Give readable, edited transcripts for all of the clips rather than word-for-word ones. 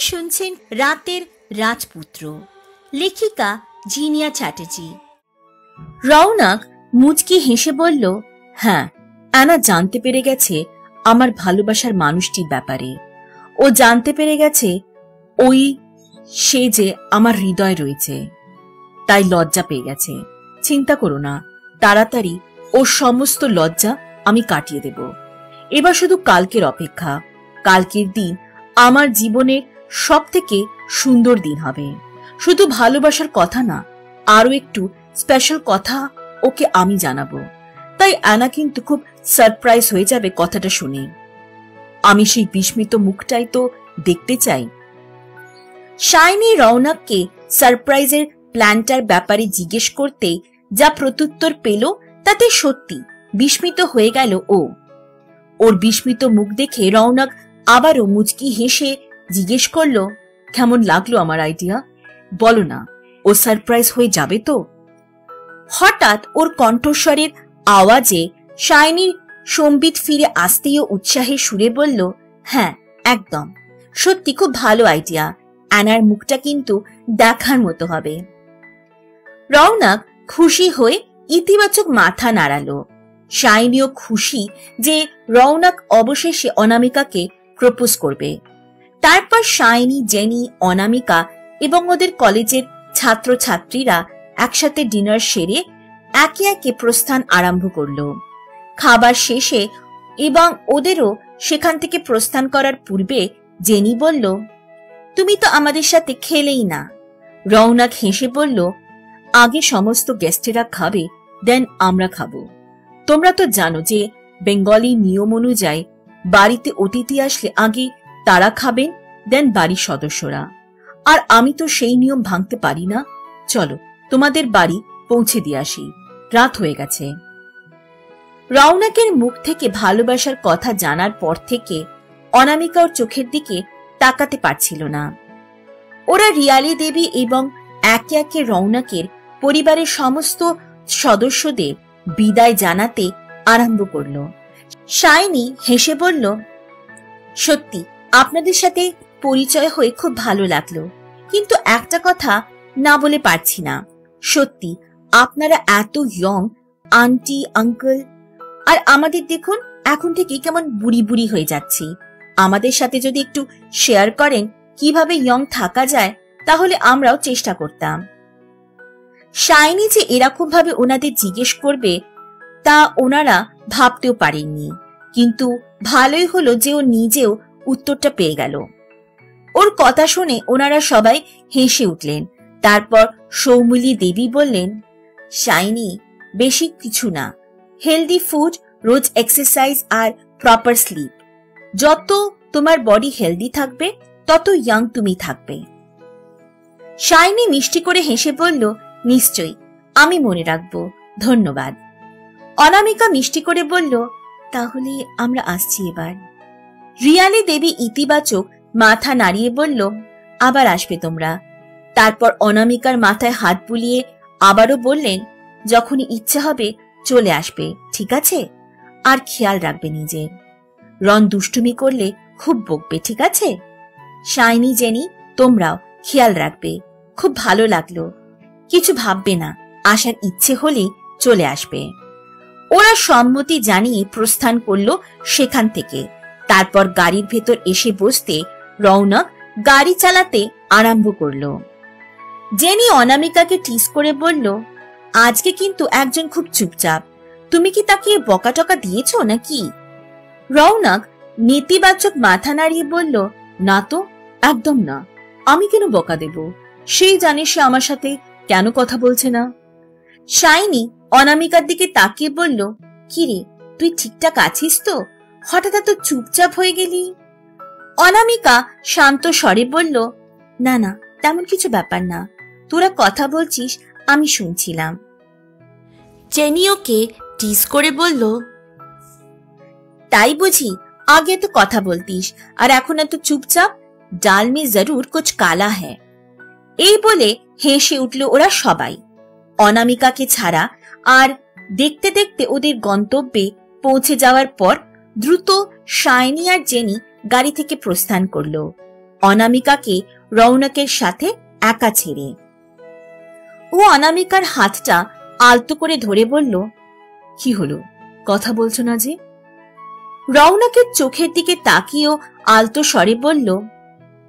শুনছেন রাতের রাজপুত্র, লেখিকা জিনিয়া চ্যাটার্জি। রৌনক মুচকি হেসে বলল, হ্যাঁ, অ্যানা জানতে পেরে গেছে আমার ভালোবাসার মানুষটির ব্যাপারে। ও জানতে পেরে গেছে সে যে আমার হৃদয় রয়েছে, তাই লজ্জা পেয়ে গেছে। চিন্তা করো না, তাড়াতাড়ি ওর সমস্ত লজ্জা আমি কাটিয়ে দেব। এবার শুধু কালকের অপেক্ষা। কালকের দিন আমার জীবনের সব থেকে সুন্দর দিন হবে। শুধু ভালোবাসার কথা না, আরো একটু স্পেশাল কথা ওকে আমি জানাবো। তাই অ্যানা কিন্তু খুব সারপ্রাইজ হয়ে যাবে কথাটা শুনে। আমি সেই বিস্মিত মুখটাই তো দেখতে চাই। শাইনি রৌনককে সারপ্রাইজের প্ল্যানটার ব্যাপারে জিজ্ঞেস করতে যা প্রত্যুত্তর পেল তাতে সত্যি বিস্মিত হয়ে গেল ও। ওর বিস্মিত মুখ দেখে রৌনক আবারও মুচকি হেসে জিজ্ঞেস করল, কেমন লাগলো আমার আইডিয়া? বলো না, ও সারপ্রাইজ হয়ে যাবে তো? হঠাৎ ওর কণ্ঠস্বরের আওয়াজে শাইনির সম্বিত ফিরে আসতেই উৎসাহের সুরে বলল, হ্যাঁ একদম, সত্যি খুব ভালো আইডিয়া। অ্যানার মুখটা কিন্তু দেখার মতো হবে। রৌনক খুশি হয়ে ইতিবাচক মাথা নাড়ালো। শাইনিও খুশি যে রৌনক অবশেষে অনামিকাকে প্রপোজ করবে। তারপর শাইনি, জেনি, অনামিকা এবং ওদের কলেজের ছাত্রছাত্রীরা একসাথে ডিনার সেরে একে একে প্রস্থান আরম্ভ করলো। খাবার শেষে এবং ওদেরও সেখান থেকে প্রস্থান করার পূর্বে জেনি বলল, তুমি তো আমাদের সাথে খেলেই না। রৌনক হেসে বলল, আগে সমস্ত গেস্টেরা খাবে, দেন আমরা খাবো। তোমরা তো জানো যে বেঙ্গলি নিয়ম অনুযায়ী বাড়িতে অতিথি আসলে আগে তারা খাবেন, দেন বাড়ির সদস্যরা। আর আমি তো সেই নিয়ম ভাঙতে পারি না। চলো তোমাদের বাড়ি পৌঁছে দিয়ে আসি, রাত হয়ে গেছে। রৌনকের মুখ থেকে ভালোবাসার কথা জানার পর থেকে অনামিকা ওর চোখের দিকে তাকাতে পারছিল না। ওরা রিয়ালি দেবী এবং একে একে রৌনকের পরিবারের সমস্ত সদস্যদের বিদায় জানাতে আরম্ভ করল। শাইনি হেসে বলল, সত্যি আপনাদের সাথে পরিচয় হয়ে খুব ভালো লাগলো, কিন্তু একটা কথা না বলে পারছি না। সত্যি আপনারা এত ইয়ং, আন্টি, আঙ্কেল, আর আমাদের দেখুন এখন থেকে কেমন বুড়ি বুড়ি হয়ে যাচ্ছি। আমাদের সাথে যদি একটু শেয়ার করেন কিভাবে ইয়ং থাকা যায়, তাহলে আমরাও চেষ্টা করতাম। শাইনি যে এরকম ভাবে ওনাদের জিজ্ঞেস করবে তা ওনারা ভাবতেও পারেননি, কিন্তু ভালোই হলো যে ও নিজেও উত্তরটা পেয়ে গেল। ওর কথা শুনে ওনারা সবাই হেসে উঠলেন। তারপর সৌমিলি দেবী বললেন, শাইনি, বেশি কিছু না, হেলদি ফুড, রোজ এক্সারসাইজ আর প্রপার স্লিপ। যত তোমার বডি হেলদি থাকবে তত ইয়াং তুমি থাকবে। শাইনি মিষ্টি করে হেসে বলল, নিশ্চয়ই, আমি মনে রাখবো, ধন্যবাদ। অনামিকা মিষ্টি করে বলল, তাহলে আমরা আসছি এবার। রিয়ালি দেবী ইতিবাচক মাথা নাড়িয়ে বলল, আবার আসবে তোমরা। তারপর অনামিকার মাথায় হাত বুলিয়ে আবারও বললেন, যখনই ইচ্ছা হবে চলে আসবে, ঠিক আছে? আর খেয়াল রাখবে নিজের। রন দুষ্টুমি করলে খুব বকবে, ঠিক আছে? শাইনি, জেনি, তোমরাও খেয়াল রাখবে। খুব ভালো লাগলো, কিছু ভাববে না, আসার ইচ্ছে হলে চলে আসবে। ওরা সম্মতি জানিয়ে প্রস্থান করলো সেখান থেকে। তারপর গাড়ির ভেতর এসে বসতে রৌনক গাড়ি চালাতে আরম্ভ করলো। জেনি অনামিকাকে টিস করে বলল, আজকে কিন্তু একজন খুব চুপচাপ, তুমি কি তাকে বকা টকা দিয়েছ নাকি? রৌনক নেতিবাচক মাথা নাড়িয়ে বলল, না তো, একদম না। আমি কেন বকা দেব? সেই জানে সে আমার সাথে কেন কথা বলছে না। শাইনি অনামিকার দিকে তাকিয়ে বলল, কিরে, তুই ঠিকঠাক আছিস তো? হঠাৎ এত চুপচাপ হয়ে গেলি। অনামিকা শান্ত স্বরে বলল, না না, তেমন কিছু ব্যাপার না, তোরা কথা বলছিস, আমি শুনছিলাম। জেনি ওকে টিস করে বলল, তাই বুঝি? আগে তো কথা বলতিস আর এখন এত চুপচাপ? ডাল মে জরুর কুছ কালা হ্যায়। এই বলে হেসে উঠল ওরা সবাই, অনামিকাকে ছাড়া। আর দেখতে দেখতে ওদের গন্তব্যে পৌঁছে যাওয়ার পর দ্রুত শাইনি আর জেনি গাড়ি থেকে প্রস্থান করলো। অনামিকাকে রৌনকের সাথে একা ছেড়ে। ও অনামিকার হাতটা আলতো করে ধরে বলল, কি হলো, কথা বলছো না যে? রৌনকের চোখের দিকে তাকিয়েও আলতো স্বরে বলল,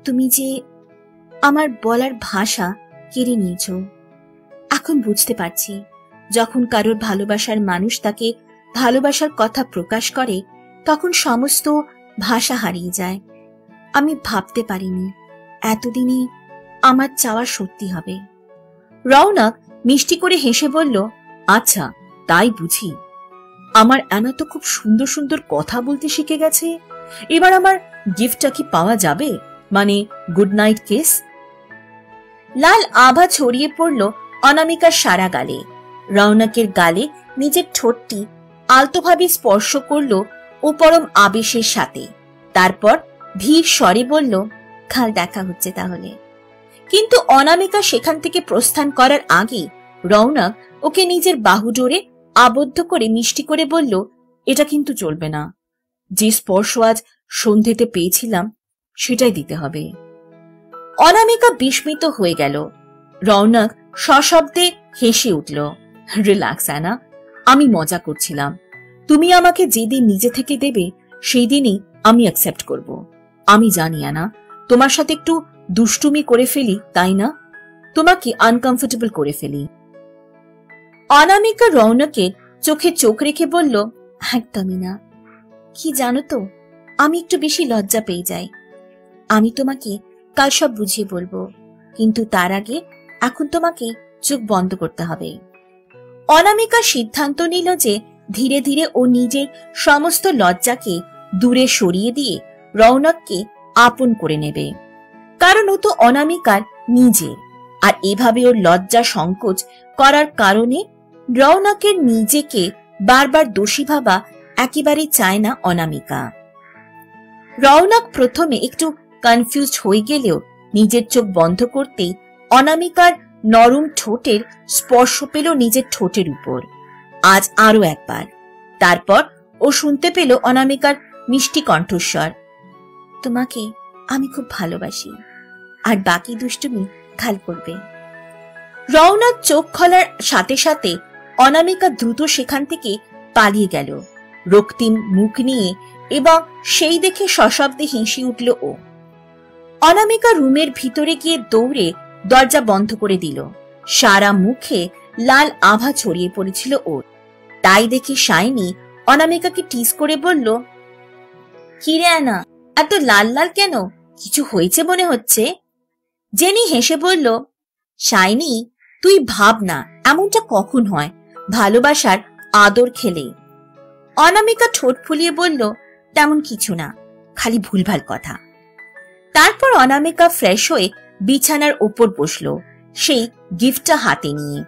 তুমি যে আমার বলার ভাষা কেড়ে নিয়েছ। এখন বুঝতে পারছি, যখন কারোর ভালোবাসার মানুষ তাকে ভালোবাসার কথা প্রকাশ করে তখন সমস্ত ভাষা হারিয়ে যায়। আমি ভাবতে পারিনি এতদিনে আমার চাওয়া সত্যি হবে। রৌনক মিষ্টি করে হেসে বলল, আচ্ছা তাই বুঝি। আমার অ্যানা তো খুব সুন্দর সুন্দর কথা বলতে শিখে গেছে। এবার আমার গিফটটা কি পাওয়া যাবে, মানে গুড নাইট কিস? লাল আভা ছড়িয়ে পড়ল অনামিকার সারা গালে। রৌনকের গালে নিজের ঠোঁটটি আলতোভাবে স্পর্শ করল ও পরম আবেশের সাথে। তারপর ধীর স্বরে বলল, কাল দেখা হচ্ছে তাহলে। কিন্তু অনামিকা সেখান থেকে প্রস্থান করার আগে রৌনক ওকে নিজের বাহুডোরে আবদ্ধ করে মিষ্টি করে বলল, এটা কিন্তু চলবে না। যে স্পর্শ আজ সন্ধ্যেতে পেয়েছিলাম সেটাই দিতে হবে। অনামিকা বিস্মিত হয়ে গেল। রৌনক সশব্দে হেসে উঠল, রিল্যাক্স অ্যানা, আমি মজা করছিলাম। তুমি আমাকে যেদিন নিজে থেকে দেবে সেই দিনই আমি অ্যাকসেপ্ট করব। আমি জানি অ্যানা, তোমার সাথে একটু দুষ্টুমি করে ফেলি, তাই না? তোমাকে আনকমফোর্টেবল করে ফেলি। অনামিকা রৌনকের চোখে চোখ রেখে বলল, একদমই না। কি জানো তো, আমি একটু বেশি লজ্জা পেয়ে যাই। আমি তোমাকে কাল সব বুঝিয়ে বলবো, কিন্তু তার আগে এখন তোমাকে চোখ বন্ধ করতে হবে। অনামিকা সিদ্ধান্ত নিল যে ধীরে ধীরে ও নিজের সমস্ত লজ্জাকে দূরে সরিয়ে দিয়ে রৌনককে আপন করে নেবে, কারণ ও তো অনামিকার নিজের। আর এভাবে ওর লজ্জা সংকোচ করার কারণে রৌনকের নিজেকে বারবার দোষী ভাবা একেবারে চায় না অনামিকা। রৌনক প্রথমে একটু কনফিউজড হয়ে গেলেও নিজের চোখ বন্ধ করতেই অনামিকার নরম ঠোঁটের স্পর্শ পেল নিজের ঠোঁটের উপর, আজ আরো একবার। তারপর ও শুনতে পেল অনামিকার মিষ্টি কণ্ঠস্বর, তোমাকে আমি খুব ভালোবাসি, আর বাকি দুষ্টুমি কাল করবে। রৌনক চোখ খোলার সাথে সাথে অনামিকা দ্রুত সেখান থেকে পালিয়ে গেল, রক্তিম মুখ নিয়ে, এবং সেই দেখে সশব্দে হেসে উঠল ও। অনামিকা রুমের ভিতরে গিয়ে দৌড়ে দরজা বন্ধ করে দিল। সারা মুখে লাল আভা ছড়িয়ে পড়েছিল ওর। তাই দেখে শাইনি অনামিকাকে টিজ করে বলল, কিরে অ্যানা, এত লাল লাল কেন? কিছু হয়েছে মনে হচ্ছে। জেনি হেসে বলল, শাইনি, তুই ভাব না, এমনটা কখন হয় ভালোবাসার আদর খেলে। অনামিকা ঠোঁট ফুলিয়ে বলল, তেমন কিছু না, খালি ভুলভাল কথা। তারপর অনামিকা ফ্রেশ হয়ে বিছানার ওপর বসল, সেই গিফটটা হাতে নিয়ে।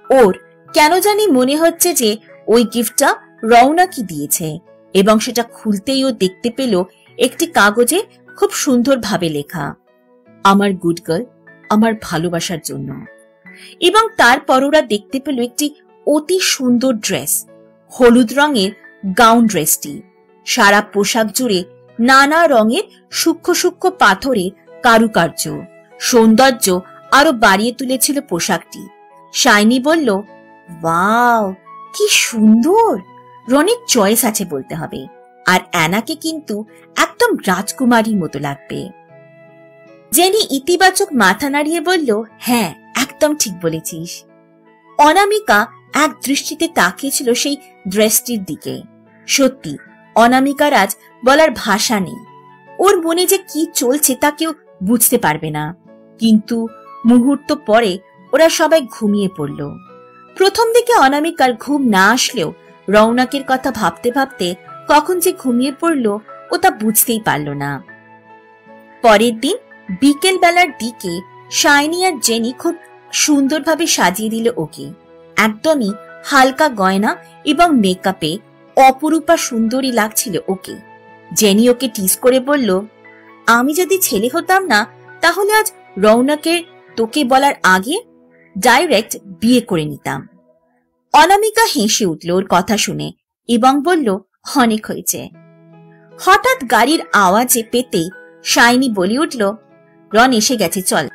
ওর কেন জানি মনে হচ্ছে যে ওই গিফটটা রৌনকই দিয়েছে, এবং সেটা খুলতেই ও দেখতে পেল একটি কাগজে খুব সুন্দরভাবে লেখা, আমার গুড গার্ল, আমার ভালোবাসার জন্য। এবং তারপর ওরা দেখতে পেল একটি অতি সুন্দর ড্রেস, হলুদ রঙের গাউন ড্রেসটি। সারা পোশাক জুড়ে নানা রঙের সূক্ষ্ম সূক্ষ্ম পাথরের কারুকার্য সৌন্দর্য আরো বাড়িয়ে তুলেছিল পোশাকটি। শাইনি বলল, ওয়াও, কি সুন্দর! অনেক চয়েস আছে বলতে হবে, আর অ্যানাকে কিন্তু একদম রাজকুমারীর মতো লাগবে। জেনি ইতিবাচক মাথা নাড়িয়ে বলল, হ্যাঁ, একদম ঠিক বলেছিস। অনামিকা এক দৃষ্টিতে তাকিয়েছিল সেই ড্রেসটির দিকে। সত্যি, অনামিকার আজ বলার ভাষা নেই। ওর মনে যে কি চলছে তা কেউ বুঝতে পারবে না। কিন্তু মুহূর্ত পরে ওরা সবাই ঘুমিয়ে পড়ল। প্রথম দিকে অনামিকার ঘুম না আসলেও রৌনকের কথা ভাবতে ভাবতে কখন যে ঘুমিয়ে পড়ল ও তা বুঝতেই পারল না। পরের দিন বিকেল বেলার দিকে শাইনি আর জেনি খুব সুন্দরভাবে সাজিয়ে দিল ওকে। একদমই হালকা গয়না এবং মেকআপে অপরূপা সুন্দরী লাগছিল ওকে। জেনি ওকে টিজ করে বলল, আমি যদি ছেলে হতাম না তাহলে আজ রৌনকের তোকে বলার আগে ডাইরেক্ট বিয়ে করে নিতাম। অনামিকা হেসে উঠল ওর কথা শুনে এবং বলল, অনেক হয়েছে। হঠাৎ গাড়ির আওয়াজে পেতে শাইনি বলে উঠল, রন এসে গেছে, চল।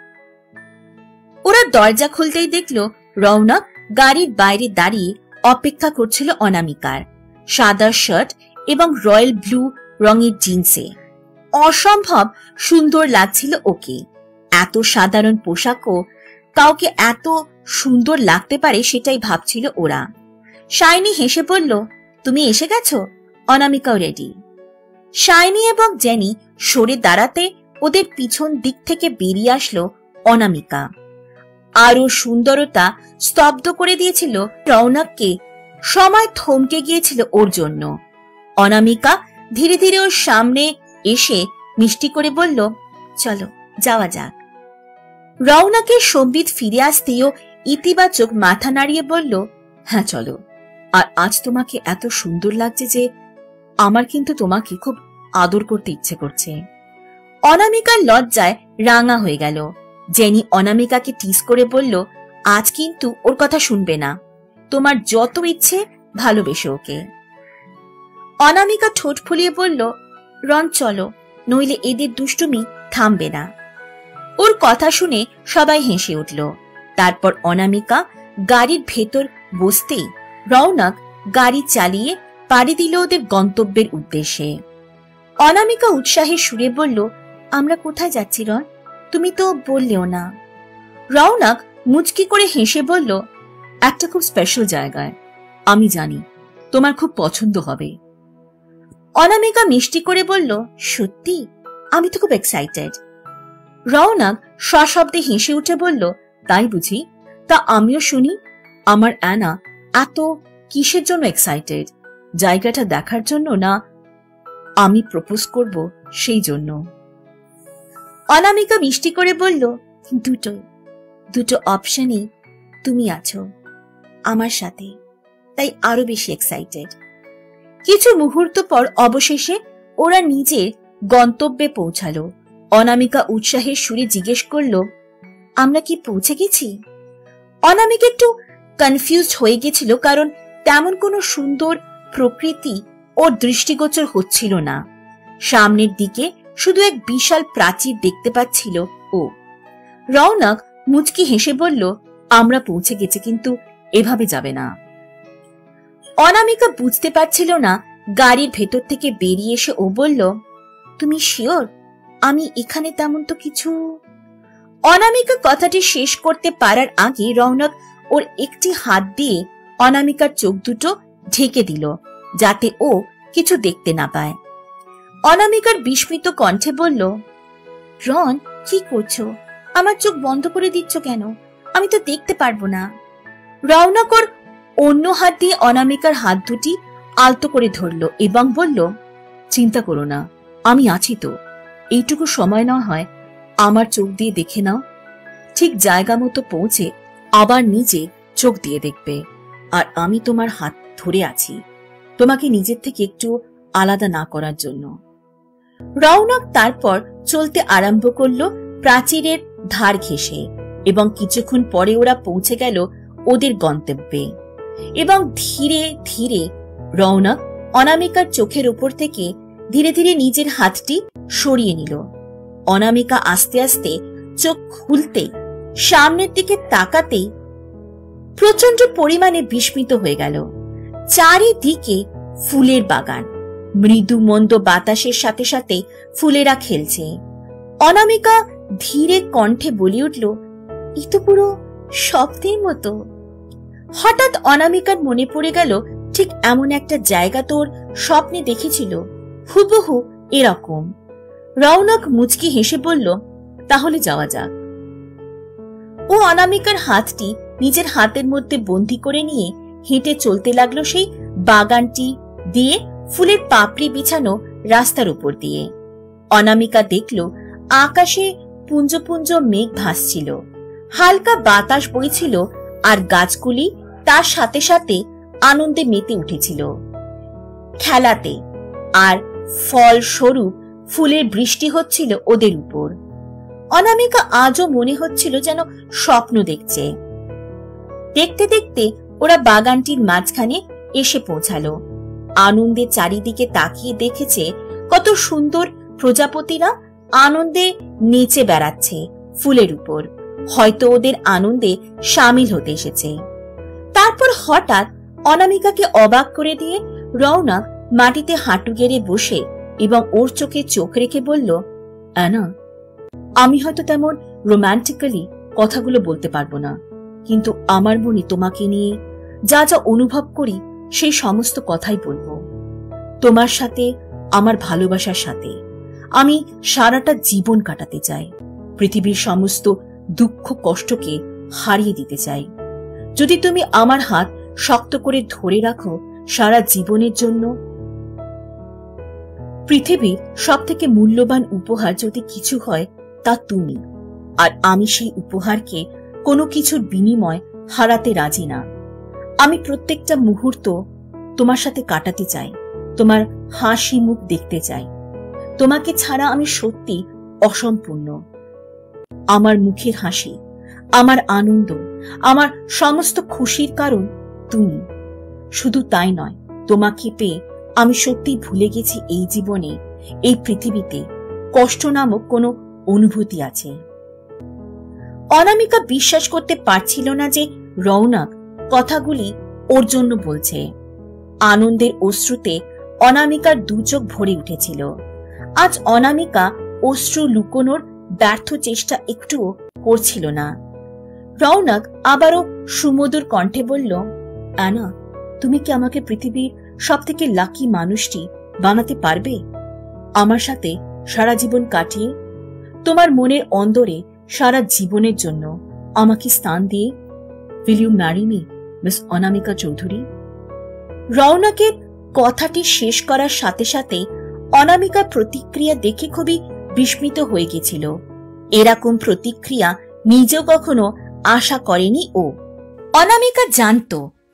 ওরা দরজা খুলতেই দেখলো রৌনক গাড়ির বাইরে দাঁড়িয়ে অপেক্ষা করছিল অনামিকার, সাদা শার্ট এবং রয়্যাল ব্লু রঙের জিন্সে। অসম্ভব সুন্দর লাগছিল ওকে। এত সাধারণ পোশাকও কাউকে এত সুন্দর লাগতে পারে সেটাই ভাবছিল ওরা। শাইনি হেসে বলল, তুমি এসে গেছো? অনামিকাও রেডি। শাইনি এবং জেনি সরে দাঁড়াতে ওদের পিছন দিক থেকে বেরিয়ে আসলো অনামিকা। আরো সুন্দরতা স্তব্ধ করে দিয়েছিল রৌনককে, সময় থমকে গিয়েছিল ওর জন্য। অনামিকা ধীরে ধীরে ওর সামনে এসে মিষ্টি করে বলল, চলো যাওয়া যাক। রৌনকের সম্বিত ফিরে আসতেও ইতিবাচক মাথা নাড়িয়ে বলল, হ্যাঁ চলো। আর আজ তোমাকে এত সুন্দর লাগছে যে আমার কিন্তু তোমাকে খুব আদর করতে ইচ্ছে করছে। অনামিকার লজ্জায় রাঙা হয়ে গেল। জেনি অনামিকাকে টিস করে বলল, আজ কিন্তু ওর কথা শুনবে না, তোমার যত ইচ্ছে ভালোবেসে ওকে। অনামিকা ঠোঁট ফুলিয়ে বলল, রন চলো, নইলে এদের দুষ্টুমি থামবে না। ওর কথা শুনে সবাই হেসে উঠল। তারপর অনামিকা গাড়ির ভেতর বসতেই রৌনক গাড়ি চালিয়ে পাড়ি দিল ওদের গন্তব্যের উদ্দেশ্যে। অনামিকা উৎসাহের সুরে বলল, আমরা কোথায় যাচ্ছি রন? তুমি তো বললেও না। রৌনক মুচকি করে হেসে বলল, একটা খুব স্পেশাল জায়গায়, আমি জানি তোমার খুব পছন্দ হবে। অনামিকা মিষ্টি করে বলল, সত্যি? আমি তো খুব এক্সাইটেড। রৌনক সশব্দে হেসে উঠে বলল, তাই বুঝি? তা আমিও শুনি। আমার অ্যানা এত কিসের জন্য এক্সাইটেড? জায়গাটা দেখার জন্য, না আমি প্রপোজ করব সেই জন্য? অনামিকা মিষ্টি করে বলল, দুটো অপশনই তুমি আছো আমার সাথে, তাই আরো বেশি এক্সাইটেড। কিছু মুহূর্ত পর অবশেষে ওরা নিজের গন্তব্যে পৌঁছালো। অনামিকা উৎসাহের সুরে জিজ্ঞেস করল, আমরা কি পৌঁছে গেছি? অনামিকা একটু কনফিউজড হয়ে গেছিল, কারণ তেমন কোনো সুন্দর প্রকৃতি ওর দৃষ্টিগোচর হচ্ছিল না। সামনের দিকে শুধু এক বিশাল প্রাচীর দেখতে পাচ্ছিল ও। রৌনক মুচকি হেসে বলল, আমরা পৌঁছে গেছি, কিন্তু এভাবে যাবে না। অনামিকা বুঝতে পারছিল না। গাড়ির ভেতর থেকে বেরিয়ে এসে ও বলল, তুমি শিওর? আমি এখানে তেমন তো কিছু। অনামিকা কথাটি শেষ করতে পারার আগে রৌনক ওর একটি হাত দিয়ে অনামিকার চোখ দুটো ঢেকে দিল, যাতে ও কিছু দেখতে না পায়। অনামিকার বিস্মিত কণ্ঠে বলল, রন কি করছো? আমার চোখ বন্ধ করে দিচ্ছ কেন? আমি তো দেখতে পারবো না। রৌনক ওর অন্য হাত দিয়ে অনামিকার হাত দুটি আলতো করে ধরল এবং বলল, চিন্তা করো না, আমি আছি তো। এইটুকু সময় না হয় আমার চোখ দিয়ে দেখে নাও। ঠিক জায়গা মতো পৌঁছে আবার নিজে চোখ দিয়ে দেখবে। আর আমি তোমার হাত ধরে আছি, তোমাকে নিজের থেকে একটু আলাদা না করার জন্য। রৌনক তারপর চলতে আরম্ভ করলো প্রাচীরের ধার ঘেঁষে, এবং কিছুক্ষণ পরে ওরা পৌঁছে গেল ওদের গন্তব্যে। এবং ধীরে ধীরে রৌনক অনামিকার চোখের উপর থেকে ধীরে ধীরে নিজের হাতটি সরিয়ে নিল। অনামিকা আস্তে আস্তে চোখ খুলতে সামনের দিকে তাকাতেই প্রচন্ড পরিমাণে বিস্মিত হয়ে গেল। চারিদিকে ফুলের বাগান, মৃদু মন্দ বাতাসের সাথে সাথে ফুলেরা খেলছে। অনামিকা ধীরে কণ্ঠে বলে উঠল, এ তো পুরো স্বপ্নের মতো। হঠাৎ অনামিকার মনে পড়ে গেল ঠিক এমন একটা জায়গা তোর স্বপ্নে দেখেছিল, হুবহু এরকম। রৌনক মুচকি হেসে বলল, তাহলে যাওয়া যাক। ও অনামিকার হাতটি নিজের হাতের মধ্যে বন্দি করে নিয়ে হেঁটে চলতে লাগলো সেই বাগানটি দিয়ে, ফুলের পাপড়ি বিছানো রাস্তার উপর দিয়ে। অনামিকা দেখল আকাশে পুঞ্জ পুঞ্জ মেঘ ভাসছিল, হালকা বাতাস বইছিল, আর গাছগুলি তার সাথে সাথে আনন্দে মেতে উঠেছিল খেলাতে, আর ফলস্বরূপ ফুলের বৃষ্টি হচ্ছিল ওদের উপর। অনামিকা আজও মনে হচ্ছিল যেন স্বপ্ন দেখছে। দেখতে দেখতে ওরা বাগানটির মাঝখানে এসে পৌঁছালো। আনন্দে চারিদিকে তাকিয়ে দেখেছে কত সুন্দর প্রজাপতিরা আনন্দে নেচে বেড়াচ্ছে ফুলের উপর, হয়তো ওদের আনন্দে সামিল হতে এসেছে। তারপর হঠাৎ অনামিকাকে অবাক করে দিয়ে রওনক মাটিতে হাঁটু গেড়ে বসে এবং ওর চোখে চোখ রেখে বলল, অ্যানা, আমি হয়তো তেমন রোম্যান্টিক্যালি কথাগুলো বলতে পারবো না, কিন্তু আমার মনে তোমাকে নিয়ে যা যা অনুভব করি সেই সমস্ত কথাই বলবো। তোমার সাথে, আমার ভালোবাসার সাথে আমি সারাটা জীবন কাটাতে চাই। পৃথিবীর সমস্ত দুঃখ কষ্টকে হারিয়ে দিতে চাই। যদি তুমি আমার হাত শক্ত করে ধরে রাখো সারা জীবনের জন্য। পৃথিবীর সব থেকে মূল্যবান উপহার যদি কিছু হয় তা তুমি, আর আমি সেই উপহারকে কোনো কিছুর বিনিময় হারাতে রাজি না। আমি প্রত্যেকটা মুহূর্ত তোমার সাথে কাটাতে চাই, তোমার হাসি মুখ দেখতে চাই। তোমাকে ছাড়া আমি সত্যি অসম্পূর্ণ। আমার মুখের হাসি, আমার আনন্দ, আমার সমস্ত খুশির কারণ তুমি। শুধু তাই নয়, তোমাকে পেয়ে আমি সত্যি ভুলে গেছি এই জীবনে, এই পৃথিবীতে কষ্ট নামক কোনো অনুভূতি আছে। অনামিকা বিশ্বাস করতে পারছিল না যে রওনক কথাগুলি ওর জন্য বলছে। আনন্দের অশ্রুতে অনামিকার দু চোখ ভরে উঠেছিল। আজ অনামিকা অশ্রু লুকোনোর ব্যর্থ চেষ্টা একটুও করছিল না। রওনক আবারও সুমধুর কণ্ঠে বলল, অ্যানা, তুমি কি আমাকে পৃথিবীর সব থেকে লাকি মানুষটি বানাতে পারবে? আমার সাথে সারা জীবন কাটিয়ে, তোমার মনের অন্দরে সারা জীবনের জন্য আমাকে স্থান দিয়ে। Will you marry me, miss Anamika Chowdhury? রওনকের কথাটি শেষ করার সাথে সাথে অনামিকার প্রতিক্রিয়া দেখে খুবই বিস্মিত হয়ে গেছিল। এরকম প্রতিক্রিয়া নিজেও কখনো আশা করেনি ও। অনামিকা জানত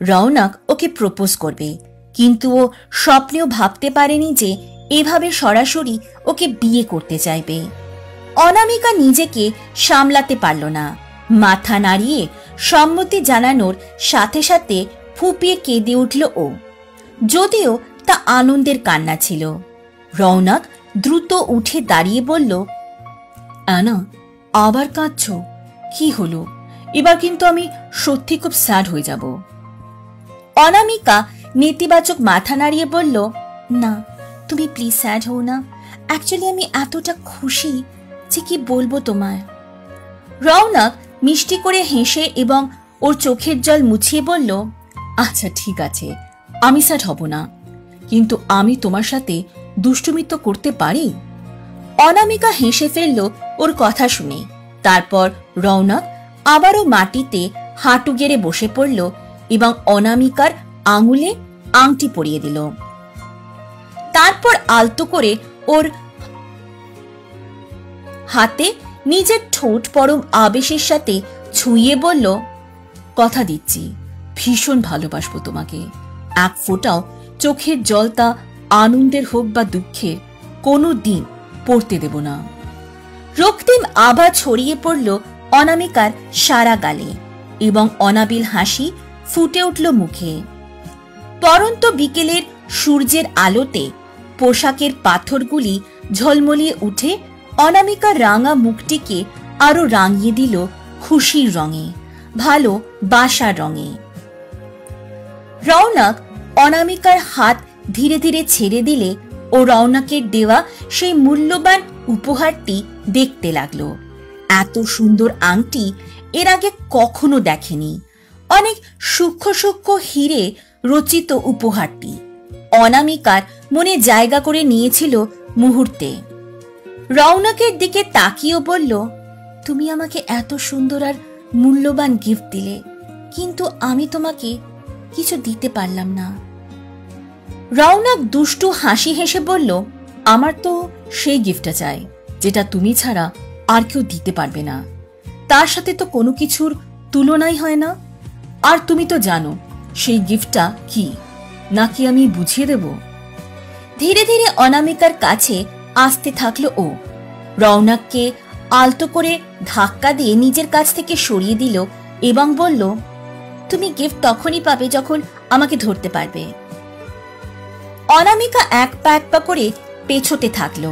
রওনক ওকে প্রপোজ করবে, কিন্তু ও স্বপ্নেও ভাবতে পারেনি যে এভাবে সরাসরি ওকে বিয়ে করতে চাইবে। অনামিকা নিজেকে সামলাতে পারল না। মাথা নাড়িয়ে সম্মতি জানানোর সাথে সাথে ফুপিয়ে কেঁদে উঠল ও, যদিও তা আনন্দের কান্না ছিল। রওনক দ্রুত উঠে দাঁড়িয়ে বলল, অ্যানা, আবার কাঁদছ? কি হলো? এবার কিন্তু আমি সত্যি খুব স্যাড হয়ে যাব। অনামিকা নেতিবাচক মাথা নাড়িয়ে বলল, না, তুমি প্লিজ স্যাড হও না। অ্যাকচুয়ালি আমি এতটা খুশি যে কি বলবো তোমায়। রওনক মিষ্টি করে হেসে এবং ওর চোখের জল মুছিয়ে বলল, আচ্ছা ঠিক আছে, আমি স্যাড হব না, কিন্তু আমি তোমার সাথে দুষ্টুমি তো করতে পারি। অনামিকা হেসে ফেলল ওর কথা শুনে। তারপর রওনক আবারও মাটিতে হাঁটু গেড়ে বসে পড়ল এবং অনামিকার আঙুলে আংটি পরিয়ে দিল। তারপর আলতো করে ওর হাতে নিজের ঠোঁট পরম আবেশের সাথে ছুঁয়ে বলল, কথা দিচ্ছি ভীষণ ভালোবাসবো তোমাকে। এক ফোঁটাও চোখের জল, তা আনন্দের হোক বা দুঃখের, কোনো দিন পড়তে দেব না। রক্তিম আভা ছড়িয়ে পড়ল অনামিকার সারা গালে এবং অনাবিল হাসি ফুটে উঠল মুখে। পরন্ত বিকেলের সূর্যের আলোতে পোশাকের পাথরগুলি ঝলমলিয়ে উঠে অনামিকার রাঙা মুখটিকে আরো রাঙিয়ে দিল খুশির রঙে, ভালো বাসার রঙে। রওনক অনামিকার হাত ধীরে ধীরে ছেড়ে দিলে ও রওনকের দেওয়া সেই মূল্যবান উপহারটি দেখতে লাগলো। এত সুন্দর আংটি এর আগে কখনো দেখেনি। অনেক সূক্ষ্ম সূক্ষ্ম হীরে রচিত উপহারটি অনামিকার মনে জায়গা করে নিয়েছিল মুহূর্তে। রওনকের দিকে তাকিয়েও বলল, তুমি আমাকে এত সুন্দর আর মূল্যবান গিফট দিলে, কিন্তু আমি তোমাকে কিছু দিতে পারলাম না। রওনক দুষ্টু হাসি হেসে বলল, আমার তো সেই গিফটটা চাই যেটা তুমি ছাড়া আর কেউ দিতে পারবে না। তার সাথে তো কোনো কিছুর তুলনাই হয় না। আর তুমি তো জানো সেই গিফটটা কি, নাকি আমি বুঝিয়ে দেব? ধীরে ধীরে অনামিকার কাছে আসতে থাকলো ও। রওনককে আলতো করে ধাক্কা দিয়ে নিজের কাছ থেকে সরিয়ে দিল এবং বলল, তুমি গিফট তখনই পাবে যখন আমাকে ধরতে পারবে। অনামিকা এক পা করে পেছোতে থাকলো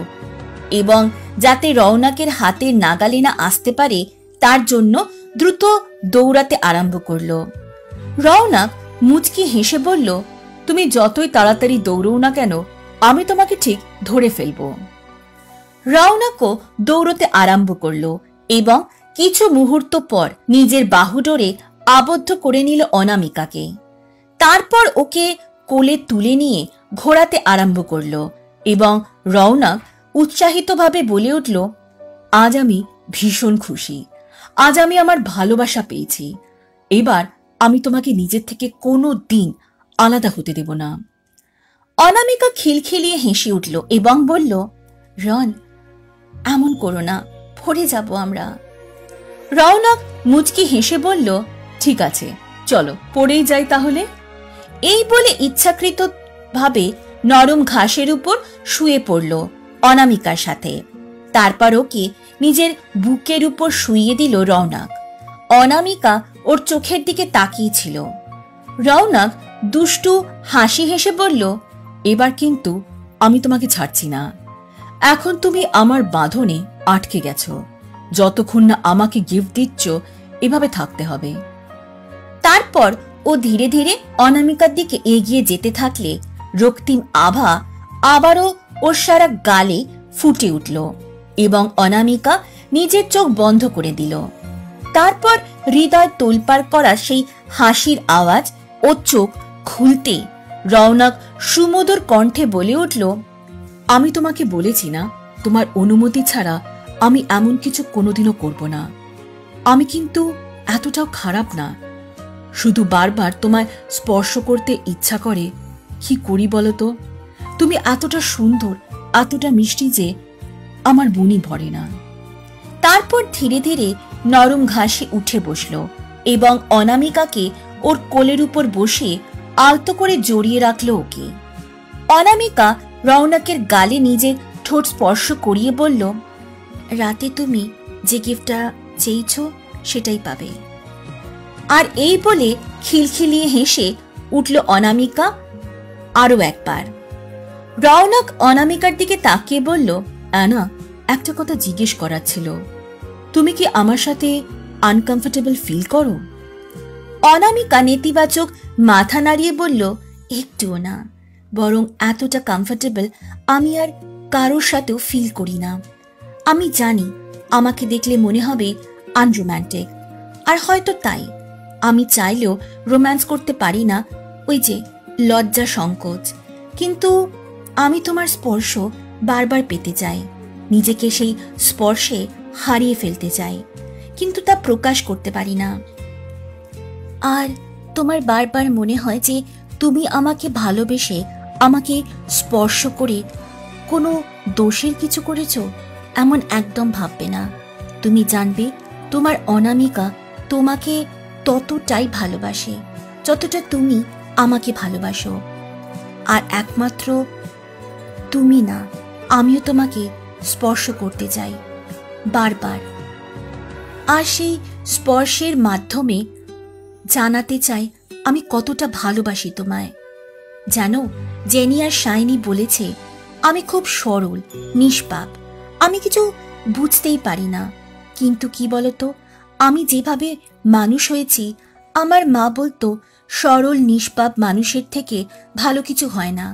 এবং যাতে রৌনকের হাতের নাগালে না আসতে পারে তার জন্য দ্রুত দৌড়াতে আরম্ভ করলো। রৌনক মুচকি হেসে বলল, তুমি যতই তাড়াতাড়ি দৌড়ও না কেন, আমি তোমাকে ঠিক ধরে ফেলবো। রৌনকও দৌড়তে আরম্ভ করলো এবং কিছু মুহূর্ত পর নিজের বাহুডোরে আবদ্ধ করে নিল অনামিকাকে। তারপর ওকে কোলে তুলে নিয়ে ঘোরাতে আরম্ভ করলো এবং রৌনক উৎসাহিতভাবে বলে উঠল, আজ আমি ভীষণ খুশি, আজ আমি আমার ভালোবাসা পেয়েছি। এবার আমি তোমাকে নিজের থেকে কোনো দিন আলাদা হতে দেব না। অনামিকা খিলখিলিয়ে হেসে উঠল এবং বলল, রন, এমন করো না, পড়ে যাব আমরা। রৌনক মুচকি হেসে বলল, ঠিক আছে, চলো পড়েই যাই তাহলে। এই বলে ইচ্ছাকৃত ভাবে নরম ঘাসের উপর শুয়ে পড়ল অনামিকার সাথে। তারপর ওকে নিজের বুকের উপর শুইয়ে দিল রৌনক। অনামিকা ওর চোখের দিকে তাকিয়েছিল। রৌনক দুষ্টু হাসি হেসে বলল, এবার কিন্তু আমি তোমাকে ছাড়ছি না। এখন তুমি আমার বাঁধনে আটকে গেছো। যতক্ষণ না আমাকে গিফট দিচ্ছ, এভাবে থাকতে হবে। তারপর ও ধীরে ধীরে অনামিকার দিকে এগিয়ে যেতে থাকলে রক্তিম আভা আবারও ওর সারা গালে ফুটে উঠল এবং অনামিকা নিজের চোখ বন্ধ করে দিল। তারপর হৃদয় তোলপাড় করা সেই হাসির আওয়াজ ও চোখ খুলতে রৌনক সুমধুর কণ্ঠে বলে উঠল, আমি তোমাকে বলেছি না, তোমার অনুমতি ছাড়া আমি এমন কিছু কোনোদিনও করব না। আমি কিন্তু এতটাও খারাপ না, শুধু বারবার তোমায় স্পর্শ করতে ইচ্ছা করে। কি করি বলো তো? তুমি এতটা সুন্দর, এতটা মিষ্টি যে আমার মনই ভরে না। তারপর ধীরে ধীরে নরম ঘাসে উঠে বসল এবং অনামিকাকে ওর কোলের উপর বসে আলতো করে জড়িয়ে রাখল ওকে। অনামিকা রৌনকের গালে নিজের ঠোঁট স্পর্শ করিয়ে বলল, রাতে তুমি যে গিফটটা চেয়েছ সেটাই পাবে। আর এই বলে খিলখিলিয়ে হেসে উঠল অনামিকা আরো একবার। রৌনক অনামিকার দিকে তাকিয়ে বলল, আনা, একটা কথা জিজ্ঞেস করার ছিল। তুমি কি আমার সাথে আনকমফোর্টেবল ফিল করো? অনামিকা নেতিবাচক মাথা নাড়িয়ে বলল, একটুও না, বরং এতটা কমফোর্টেবল আমি আর কারোর সাথেও ফিল করি না। আমি জানি আমাকে দেখলে মনে হবে আনরোম্যান্টিক, আর হয়তো তাই আমি চাইলেও রোম্যান্স করতে পারি না, ওই যে লজ্জা সংকোচ। কিন্তু আমি তোমার স্পর্শ বারবার পেতে চাই, নিজেকে সেই স্পর্শে হারিয়ে ফেলতে চাই, কিন্তু তা প্রকাশ করতে পারি না। আর তোমার বারবার মনে হয় যে তুমি আমাকে ভালোবেসে আমাকে স্পর্শ করে কোনো দোষের কিছু করেছ, এমন একদম ভাববে না। তুমি জানবে তোমার অনামিকা তোমাকে ততটাই ভালোবাসে যতটা তুমি আমাকে ভালোবাসো। আর একমাত্র তুমি না, আমিও তোমাকে স্পর্শ করতে চাই বারবার। আর সেই স্পর্শের মাধ্যমে জানাতে চাই আমি কতটা ভালোবাসি তোমায়। জানো, জেনি আর শাইনি বলেছে আমি খুব সরল, নিষ্পাপ, আমি কিছু বুঝতেই পারি না। কিন্তু কি বলতো, আমি যেভাবে মানুষ হয়েছি, আমার মা বলতো সরল নিষ্পাপ মানুষের থেকে ভালো কিছু হয় না।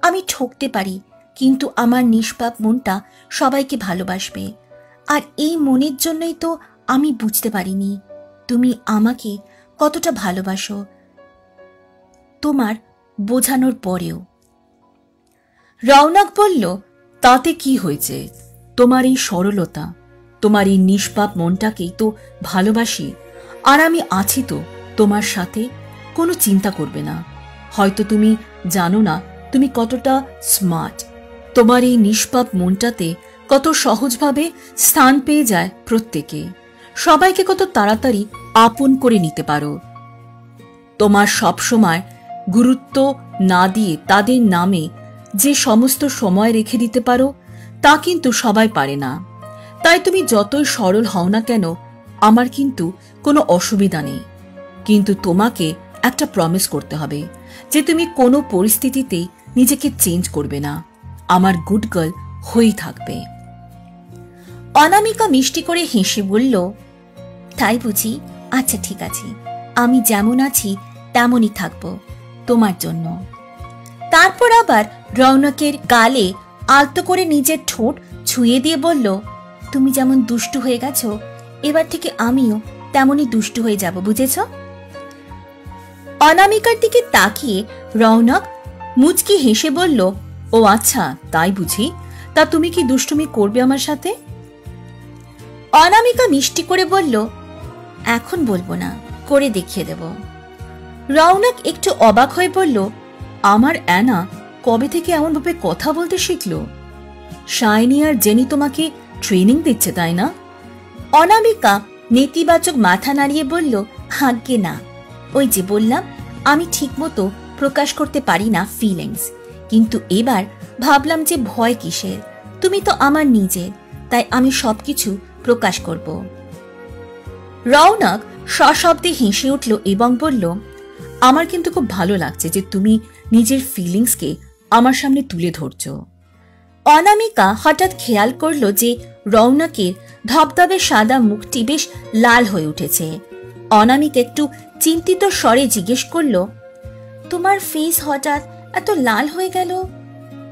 আমি ঠকতে পারি, কিন্তু আমার নিষ্পাপ মনটা সবাইকে ভালোবাসবে। আর এই মনের জন্যই তো আমি বুঝতে পারিনি তুমি আমাকে কতটা ভালোবাসো, তোমার বোঝানোর পরেও। রৌনক বলল, তাতে কি হয়েছে? তোমার এই সরলতা, তোমার এই নিষ্পাপ মনটাকেই তো ভালোবাসি। আর আমি আছি তো তোমার সাথে, কোনো চিন্তা করবে না। হয়তো তুমি জানো না তুমি কতটা স্মার্ট। তোমার এই নিষ্পাপ মনটাতে কত সহজভাবে স্থান পেয়ে যায় প্রত্যেকে, সবাইকে কত তাড়াতাড়ি আপন করে নিতে পারো। তোমার সবসময় গুরুত্ব না দিয়ে তাদের নামে যে সমস্ত সময় রেখে দিতে পারো, তা কিন্তু সবাই পারে না। তাই তুমি যতই সরল হও না কেন, আমার কিন্তু কোনো অসুবিধা নেই। কিন্তু তোমাকে একটা প্রমিস করতে হবে যে তুমি কোনো পরিস্থিতিতেই নিজেকে চেঞ্জ করবে না, আমার গুড গার্ল হয়েই থাকবে। অনামিকা মিষ্টি করে হেসে বলল, তাই বুঝি? আচ্ছা ঠিক আছে, আমি যেমন আছি তেমনই থাকবো তোমার জন্য। তারপর আবার রৌনকের গালে আলতো করে নিজের ঠোঁট ছুঁয়ে দিয়ে বলল, তুমি যেমন দুষ্টু হয়ে গেছো, এবার থেকে আমিও তেমনই দুষ্টু হয়ে যাব, বুঝেছ? অনামিকার দিকে তাকিয়ে রৌনক মুচকি হেসে বলল, ও আচ্ছা তাই বুঝি, তা তুমি কি দুষ্টুমি করবে আমার সাথে? অনামিকা মিষ্টি করে বলল, এখন বলবো না, করে দেখিয়ে দেব। রৌনক একটু অবাক হয়ে বলল, আমার অ্যানা কবে থেকে এমন ভাবে কথা বলতে শিখলো? শাইনি আর জেনি তোমাকে ট্রেনিং দিচ্ছে তাই না? অনামিকা নেতিবাচক মাথা নাড়িয়ে বলল, আজ্ঞে না, ওই যে বললাম আমি ঠিকমতো প্রকাশ করতে পারি না ফিলিংস, কিন্তু এবার ভাবলাম যে ভয় কিসের, তুমি তো আমার নিজের, তাই আমি সবকিছু প্রকাশ করব। রৌনক সশব্দে হেসে উঠল এবং বলল, আমার কিন্তু খুব ভালো লাগছে যে তুমি নিজের ফিলিংসকে আমার সামনে তুলে ধরছ। অনামিকা হঠাৎ খেয়াল করল যে রৌনকের ধবধবে সাদা মুখটি বেশ লাল হয়ে উঠেছে। অনামিকা একটু চিন্তিত স্বরে জিজ্ঞেস করল, তোমার ফেস হঠাৎ এত লাল হয়ে গেল,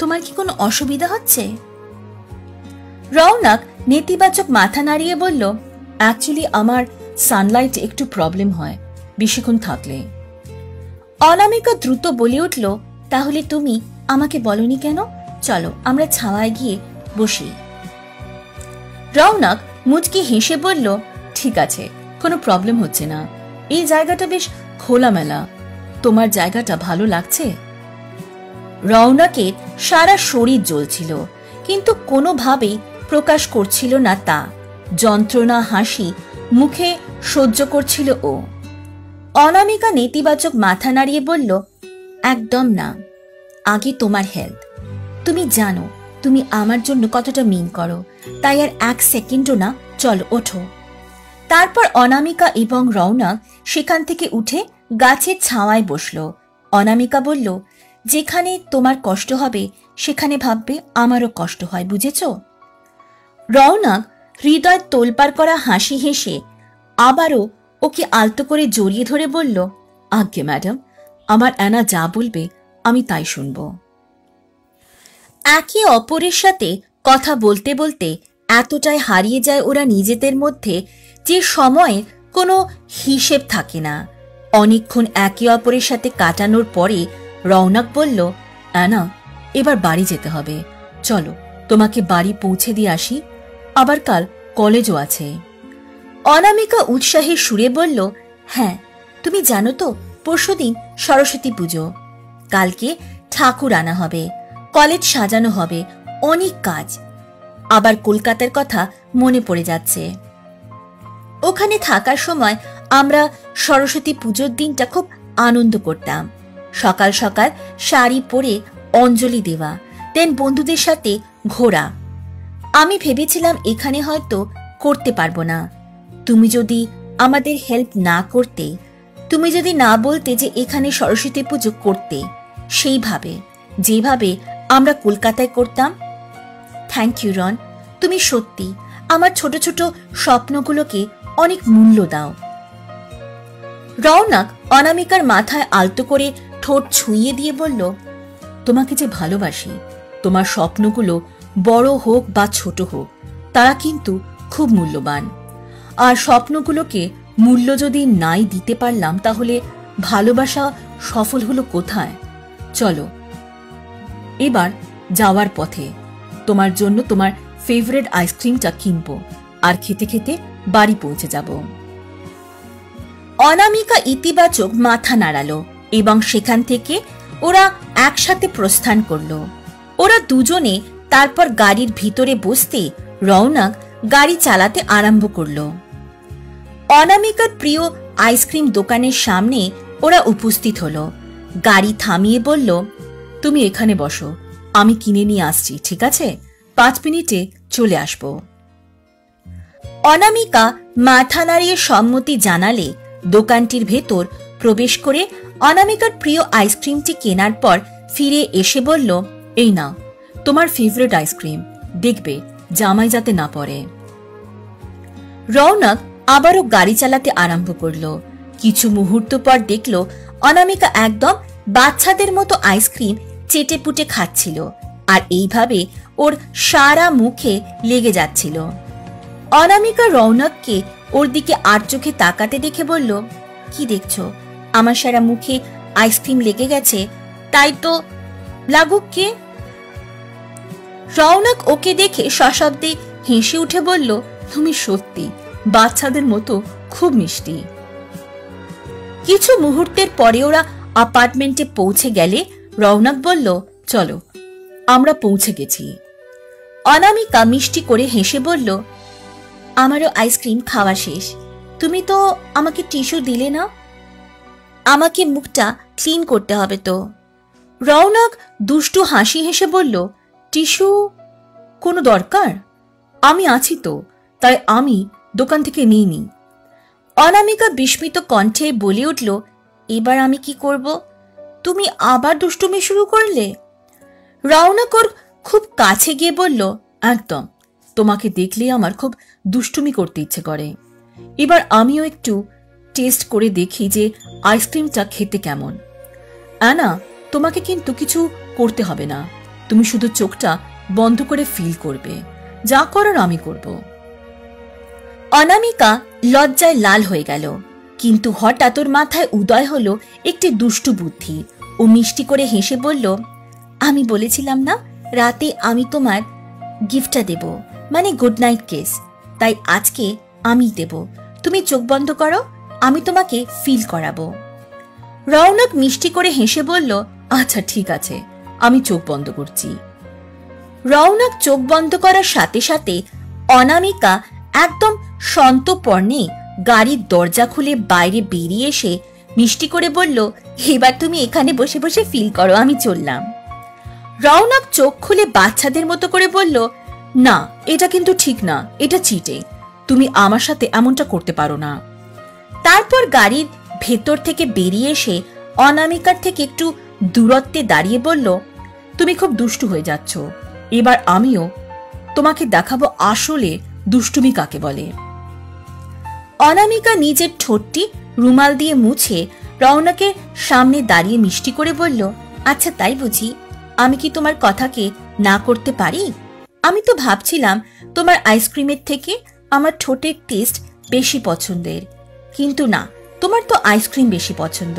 তোমার কি কোনো অসুবিধা হচ্ছে? রৌনক নেতিবাচক মাথা নাড়িয়ে বলল, অ্যাকচুয়ালি আমার সানলাইট একটু প্রবলেম হয় বেশিক্ষণ থাকলে। অনামিকা দ্রুত বলে উঠল, তাহলে তুমি আমাকে বলনি কেন? চলো আমরা ছাওয়ায় গিয়ে বসি। রৌনক মুচকি হেসে বলল, ঠিক আছে, কোনো প্রবলেম হচ্ছে না, এই জায়গাটা বেশ খোলামেলা, তোমার জায়গাটা ভালো লাগছে? রৌনকের সারা শরীর জ্বলছিল, কিন্তু কোনোভাবেই প্রকাশ করছিল না তা। যন্ত্রণা হাসি মুখে সহ্য করছিল ও। অনামিকা নেতিবাচক মাথা নাড়িয়ে বলল, একদম না, আগে তোমার হেলথ। তুমি জানো তুমি আমার জন্য কতটা মিন করো, তাই আর এক সেকেন্ডও না, চলো ওঠো। তারপর অনামিকা এবং রৌনক সেখান থেকে উঠে গাছের ছাওয়ায় বসল। অনামিকা বলল, যেখানে তোমার কষ্ট হবে সেখানে ভাববে আমারও কষ্ট হয়, বুঝেছ? রৌনক হৃদয় তোলপাড় করা হাসি হেসে আবারও ওকে আলতো করে জড়িয়ে ধরে বলল, আজ্ঞে ম্যাডাম, আমার অ্যানা যা বলবে আমি তাই শুনব। একে অপরের সাথে কথা বলতে বলতে এতটাই হারিয়ে যায় ওরা নিজেদের মধ্যে যে সময়ের কোনো হিসেব থাকে না। অনেকক্ষণ একে অপরের সাথে কাটানোর পরে রৌনক বলল, অ্যানা, এবার বাড়ি যেতে হবে, চলো তোমাকে বাড়ি পৌঁছে দিয়ে আসি, আবার কাল কলেজও আছে। অনামিকা উৎসাহের সুরে বলল, হ্যাঁ, তুমি জানো তো পরশুদিন সরস্বতী পুজো, কালকে ঠাকুর আনা হবে, কলেজ সাজানো হবে, অনেক কাজ। আবার কলকাতার কথা মনে পড়ে যাচ্ছে। ওখানে থাকার সময় আমরা সরস্বতী পুজোর দিনটা খুব আনন্দ করতাম। সকাল সকাল শাড়ি পরে অঞ্জলি দেওয়া, দেন বন্ধুদের সাথে ঘোরা। আমি ভেবেছিলাম এখানে হয়তো করতে পারবো না, তুমি যদি আমাদের হেল্প না করতে, তুমি যদি না বলতে যে এখানে সরস্বতী পুজো করতে সেইভাবে যেভাবে আমরা কলকাতায় করতাম। থ্যাংক ইউ রন, তুমি সত্যি আমার ছোট ছোট স্বপ্নগুলোকে অনেক মূল্য দাও। রৌনক অনামিকার মাথায় আলতো করে ঠোঁট ছুঁয়ে দিয়ে বলল, তোমাকে যে ভালোবাসি, তোমার স্বপ্নগুলো বড় হোক বা ছোট হোক, তারা কিন্তু খুব মূল্যবান। আর স্বপ্নগুলোকে মূল্য যদি নাই দিতে পারলাম তাহলে ভালোবাসা সফল হলো কোথায়? চলো এবার যাওয়ার পথে তোমার জন্য তোমার ফেভারিট আইসক্রিমটা কিনবো আর খেতে খেতে বাড়ি পৌঁছে যাব। অনামিকা ইতিবাচক মাথা নাড়ালো এবং সেখান থেকে ওরা একসাথে প্রস্থান করলো। ওরা দুজনে তারপর গাড়ির ভিতরে বসতে রৌনক গাড়ি চালাতে আরম্ভ করলো। অনামিকার প্রিয় আইসক্রিম দোকানের সামনে ওরা উপস্থিত হলো। গাড়ি থামিয়ে বলল, তুমি এখানে বসো, আমি কিনে নিয়ে আসছি, ঠিক আছে? 5 মিনিটে চলে আসব। অনামিকা মাথা নাড়িয়ে সম্মতি জানালে দোকানটির ভেতর প্রবেশ করে অনামিকার প্রিয় আইসক্রিমটি কেনার পর ফিরে এসে বলল, এই নাও তোমার ফেভারিট আইসক্রিম, দেখবে জামাই যাতে না পড়ে। রৌনক আবারও গাড়ি চালাতে আরম্ভ করলো। কিছু মুহূর্ত পর দেখলো অনামিকা একদম বাচ্চাদের মতো আইসক্রিম চেটে পুটে খাচ্ছিল, আর এইভাবে ওর সারা মুখে লেগে যাচ্ছিল। অনামিকা রৌনককে ওর দিকে আর চোখে তাকাতে দেখে বলল, কি দেখছো? আমার সারা মুখে আইসক্রিম লেগে গেছে, তাই তো লাগুক কে? রৌনক ওকে দেখে সশব্দে হেসে উঠে বলল, তুমি সত্যি বাচ্চাদের মতো খুব মিষ্টি। কিছু মুহূর্তের পরে ওরা অ্যাপার্টমেন্টে পৌঁছে গেলে রৌনক বলল, চলো আমরা পৌঁছে গেছি। অনামিকা মিষ্টি করে হেসে বলল, আমারও আইসক্রিম খাওয়া শেষ। তুমি তো আমাকে টিস্যু দিলে না, আমাকে মুখটা ক্লিন করতে হবে তো। রৌনক দুষ্টু হাসি হেসে বলল, টিস্যু কোনো দরকার? আমি আছি তো, তাই আমি দোকান থেকে নিইনি। অনামিকা বিস্মিত কণ্ঠে বলে উঠল, এবার আমি কি করব? তুমি আবার দুষ্টুমি শুরু করলে? রৌনক ওর খুব কাছে গিয়ে বলল, একদম, তোমাকে দেখলেই আমার খুব দুষ্টুমি করতে ইচ্ছে করে। এবার আমিও একটু টেস্ট করে দেখি যে আইসক্রিমটা খেতে কেমন। আনা, তোমাকে কিন্তু কিছু করতে হবে না, তুমি শুধু চোখটা বন্ধ করে ফিল করবে, যা করার আমি করব। অনামিকা লজ্জায় লাল হয়ে গেল, কিন্তু হঠাৎ ওর মাথায় উদয় হলো একটি দুষ্টু বুদ্ধি। ও মিষ্টি করে হেসে বলল, আমি বলেছিলাম না রাতে আমি তোমার গিফটটা দেব, মানে গুড নাইট কিস, তাই আজকে আমি দেব। তুমি চোখ বন্ধ করো, আমি তোমাকে ফিল করাবো। রৌনক মিষ্টি করে হেসে বলল, আচ্ছা ঠিক আছে, আমি চোখ বন্ধ করছি। রৌনক চোখ বন্ধ করার সাথে সাথে অনামিকা একদম সন্তর্পণে গাড়ির দরজা খুলে বাইরে বেরিয়ে এসে মিষ্টি করে বলল, এবার তুমি এখানে বসে বসে ফিল করো, আমি চললাম। রৌনক চোখ খুলে বাচ্চাদের মতো করে বলল, না এটা কিন্তু ঠিক না, এটা চিটে, তুমি আমার সাথে এমনটা করতে পারো না। তারপর গাড়ির ভেতর থেকে বেরিয়ে এসে অনামিকার থেকে একটু দূরত্বে দাঁড়িয়ে বলল, তুমি খুব দুষ্টু হয়ে যাচ্ছ, এবার আমিও তোমাকে দেখাবো আসলে দুষ্টুমি কাকে বলে। অনামিকা নিজের ঠোঁটটি রুমাল দিয়ে মুছে রৌনকের সামনে দাঁড়িয়ে মিষ্টি করে বলল, আচ্ছা তাই বুঝি, আমি কি তোমার কথাকে না করতে পারি? আমি তো ভাবছিলাম তোমার আইসক্রিমের থেকে আমার ঠোঁটের টেস্ট বেশি পছন্দের, কিন্তু না, তোমার তো আইসক্রিম বেশি পছন্দ।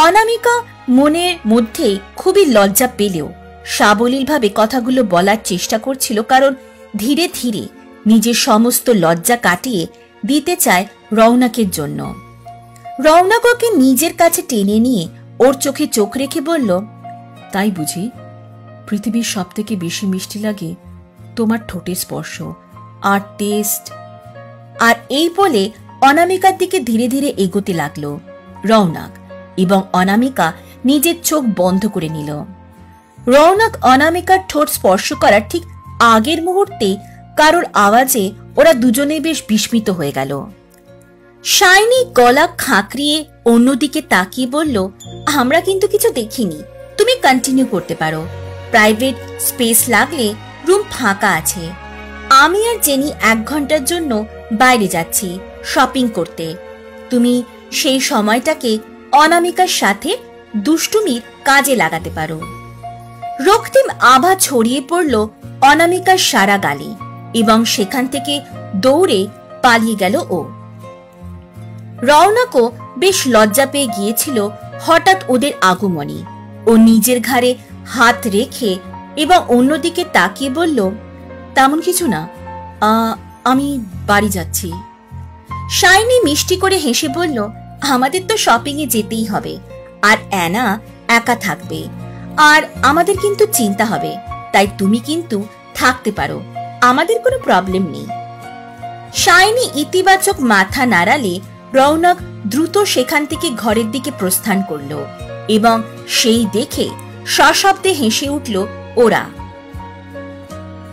অনামিকা মনের মধ্যে খুবই লজ্জা পেলেও সাবলীলভাবে কথাগুলো বলার চেষ্টা করছিল, কারণ ধীরে ধীরে নিজের সমস্ত লজ্জা কাটিয়ে দিতে চায় রৌনকের জন্য। রৌনক ওকে নিজের কাছে টেনে নিয়ে ওর চোখে চোখ রেখে বলল, তাই বুঝি পৃথিবীর সব থেকে বেশি মিষ্টি লাগে তোমার ঠোঁটের স্পর্শ আর টেস্ট। আর এই বলে অনামিকার দিকে ধীরে ধীরে এগোতে লাগলো রৌনক, এবং অনামিকা নিজের চোখ বন্ধ করে নিল। রৌনক অনামিকার ঠোঁট স্পর্শ করার ঠিক আগের মুহূর্তে কারোর আওয়াজে ওরা দুজনে বেশ বিস্মিত হয়ে গেল। শাইনি গলা খাঁকরিয়ে অন্যদিকে তাকিয়ে বলল, আমরা কিন্তু কিছু দেখিনি, তুমি কন্টিনিউ করতে পারো, প্রাইভেট স্পেস লাগলে রুম ফাঁকা আছে। আমি আর জেনি 1 ঘন্টার জন্য বাইরে যাচ্ছি শপিং করতে, তুমি সেই সময়টাকে অনামিকার সাথে দুষ্টুমির কাজে লাগাতে পারো। রক্তিম আভা ছড়িয়ে পড়ল অনামিকার সারা গালে, এবং সেখান থেকে দৌড়ে পালিয়ে গেল ও। রৌনকও বেশ লজ্জা পেয়ে গিয়েছিল হঠাৎ ওদের আগমনী। ও নিজের ঘাড়ে হাত রেখে এবং অন্যদিকে তাকিয়ে বলল, তেমন কিছু না, আমি বাড়ি যাচ্ছি। শাইনি মিষ্টি করে হেসে বলল, আমাদের তো শপিং এ যেতেই হবে, আর অ্যানা একা থাকবে, আর আমাদের কিন্তু চিন্তা হবে, তাই তুমি কিন্তু থাকতে পারো, আমাদের কোনো প্রবলেম নেই। শাইনি ইতিবাচক মাথা নাড়ালে রৌনক দ্রুত সেখান থেকে ঘরের দিকে প্রস্থান করল, এবং সেই দেখে সশব্দে হেসে উঠল ওরা।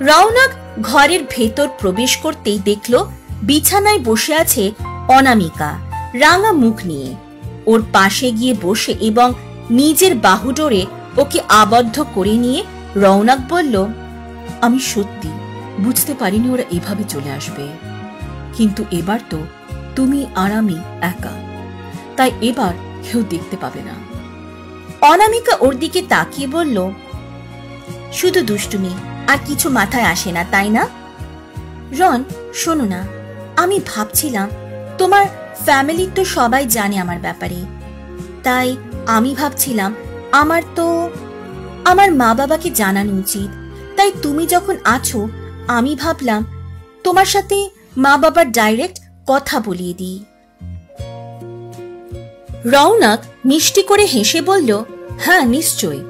রৌনক ঘরের ভেতর প্রবেশ করতেই দেখল বিছানায় বসে আছে অনামিকা, রাঙা মুখ নিয়ে। ওর পাশে গিয়ে বসে এবং নিজের বাহুডোরে ওকে আবদ্ধ করে নিয়ে রৌনক বলল, আমি সত্যি বুঝতে পারিনি ওরা এভাবে চলে আসবে। কিন্তু এবার তো তুমি আর আমি একা, তাই এবার কেউ দেখতে পাবে না। অনামিকা ওর দিকে তাকিয়ে বলল, শুধু দুষ্টুমি, আর কিছু মাথায় আসে না, তাই না? রন, শোনো না, আমি ভাবছিলাম তোমার ফ্যামিলির তো সবাই জানে আমার ব্যাপারে, তাই আমি ভাবছিলাম আমার মা বাবাকে জানানো উচিত। তাই তুমি যখন আছো, আমি ভাবলাম তোমার সাথে মা বাবার ডাইরেক্ট কথা বলিয়ে দিই। রৌনক মিষ্টি করে হেসে বলল, হ্যাঁ নিশ্চয়ই,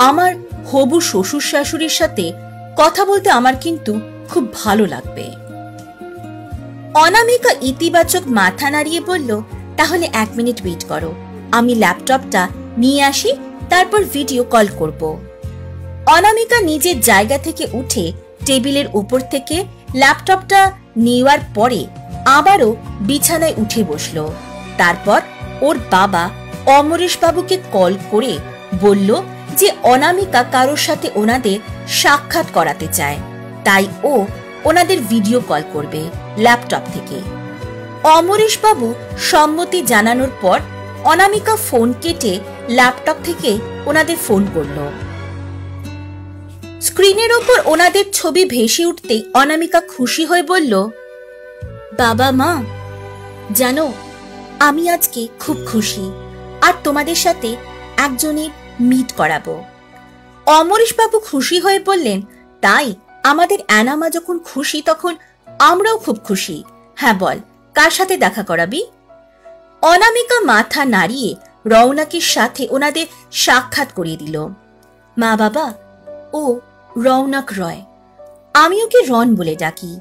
আমার হবু শ্বশুর শাশুড়ির সাথে কথা বলতে আমার কিন্তু খুব ভালো লাগবে। অনামিকা ইতিবাচক মাথা নাড়িয়ে বলল, তাহলে 1 মিনিট ওয়েট করো, আমি ল্যাপটপটা নিয়ে আসি, তারপর ভিডিও কল করব। অনামিকা নিজের জায়গা থেকে উঠে টেবিলের উপর থেকে ল্যাপটপটা নেওয়ার পরে আবারও বিছানায় উঠে বসলো। তারপর ওর বাবা অমরেশ বাবুকে কল করে বলল যে অনামিকা কারোর সাথে ওনাদের সাক্ষাৎ করাতে চায়, তাই ও ওনাদের ভিডিও কল করবে ল্যাপটপ থেকে। অমরেশ বাবু সম্মতি জানানোর পর অনামিকা ফোন কেটে ল্যাপটপ থেকে ওনাদের ফোন করল। স্ক্রিনের ওপর ওনাদের ছবি ভেসে উঠতেই অনামিকা খুশি হয়ে বলল, বাবা মা, জানো আমি আজকে খুব খুশি, আর তোমাদের সাথে একজনের মিট করাবো। অমরেশ বাবু খুশি হয়ে বললেন, তাই আমাদের অ্যানামা যখন খুশি তখন আমরাও খুব খুশি। হ্যাঁ বল, কার সাথে দেখা করাবি? অনামিকা মাথা নাড়িয়ে রৌনকের সাথে ওনাদের সাক্ষাৎ করিয়ে দিল। মা বাবা, ও রৌনক রয়, আমি ওকে রন বলে ডাকি।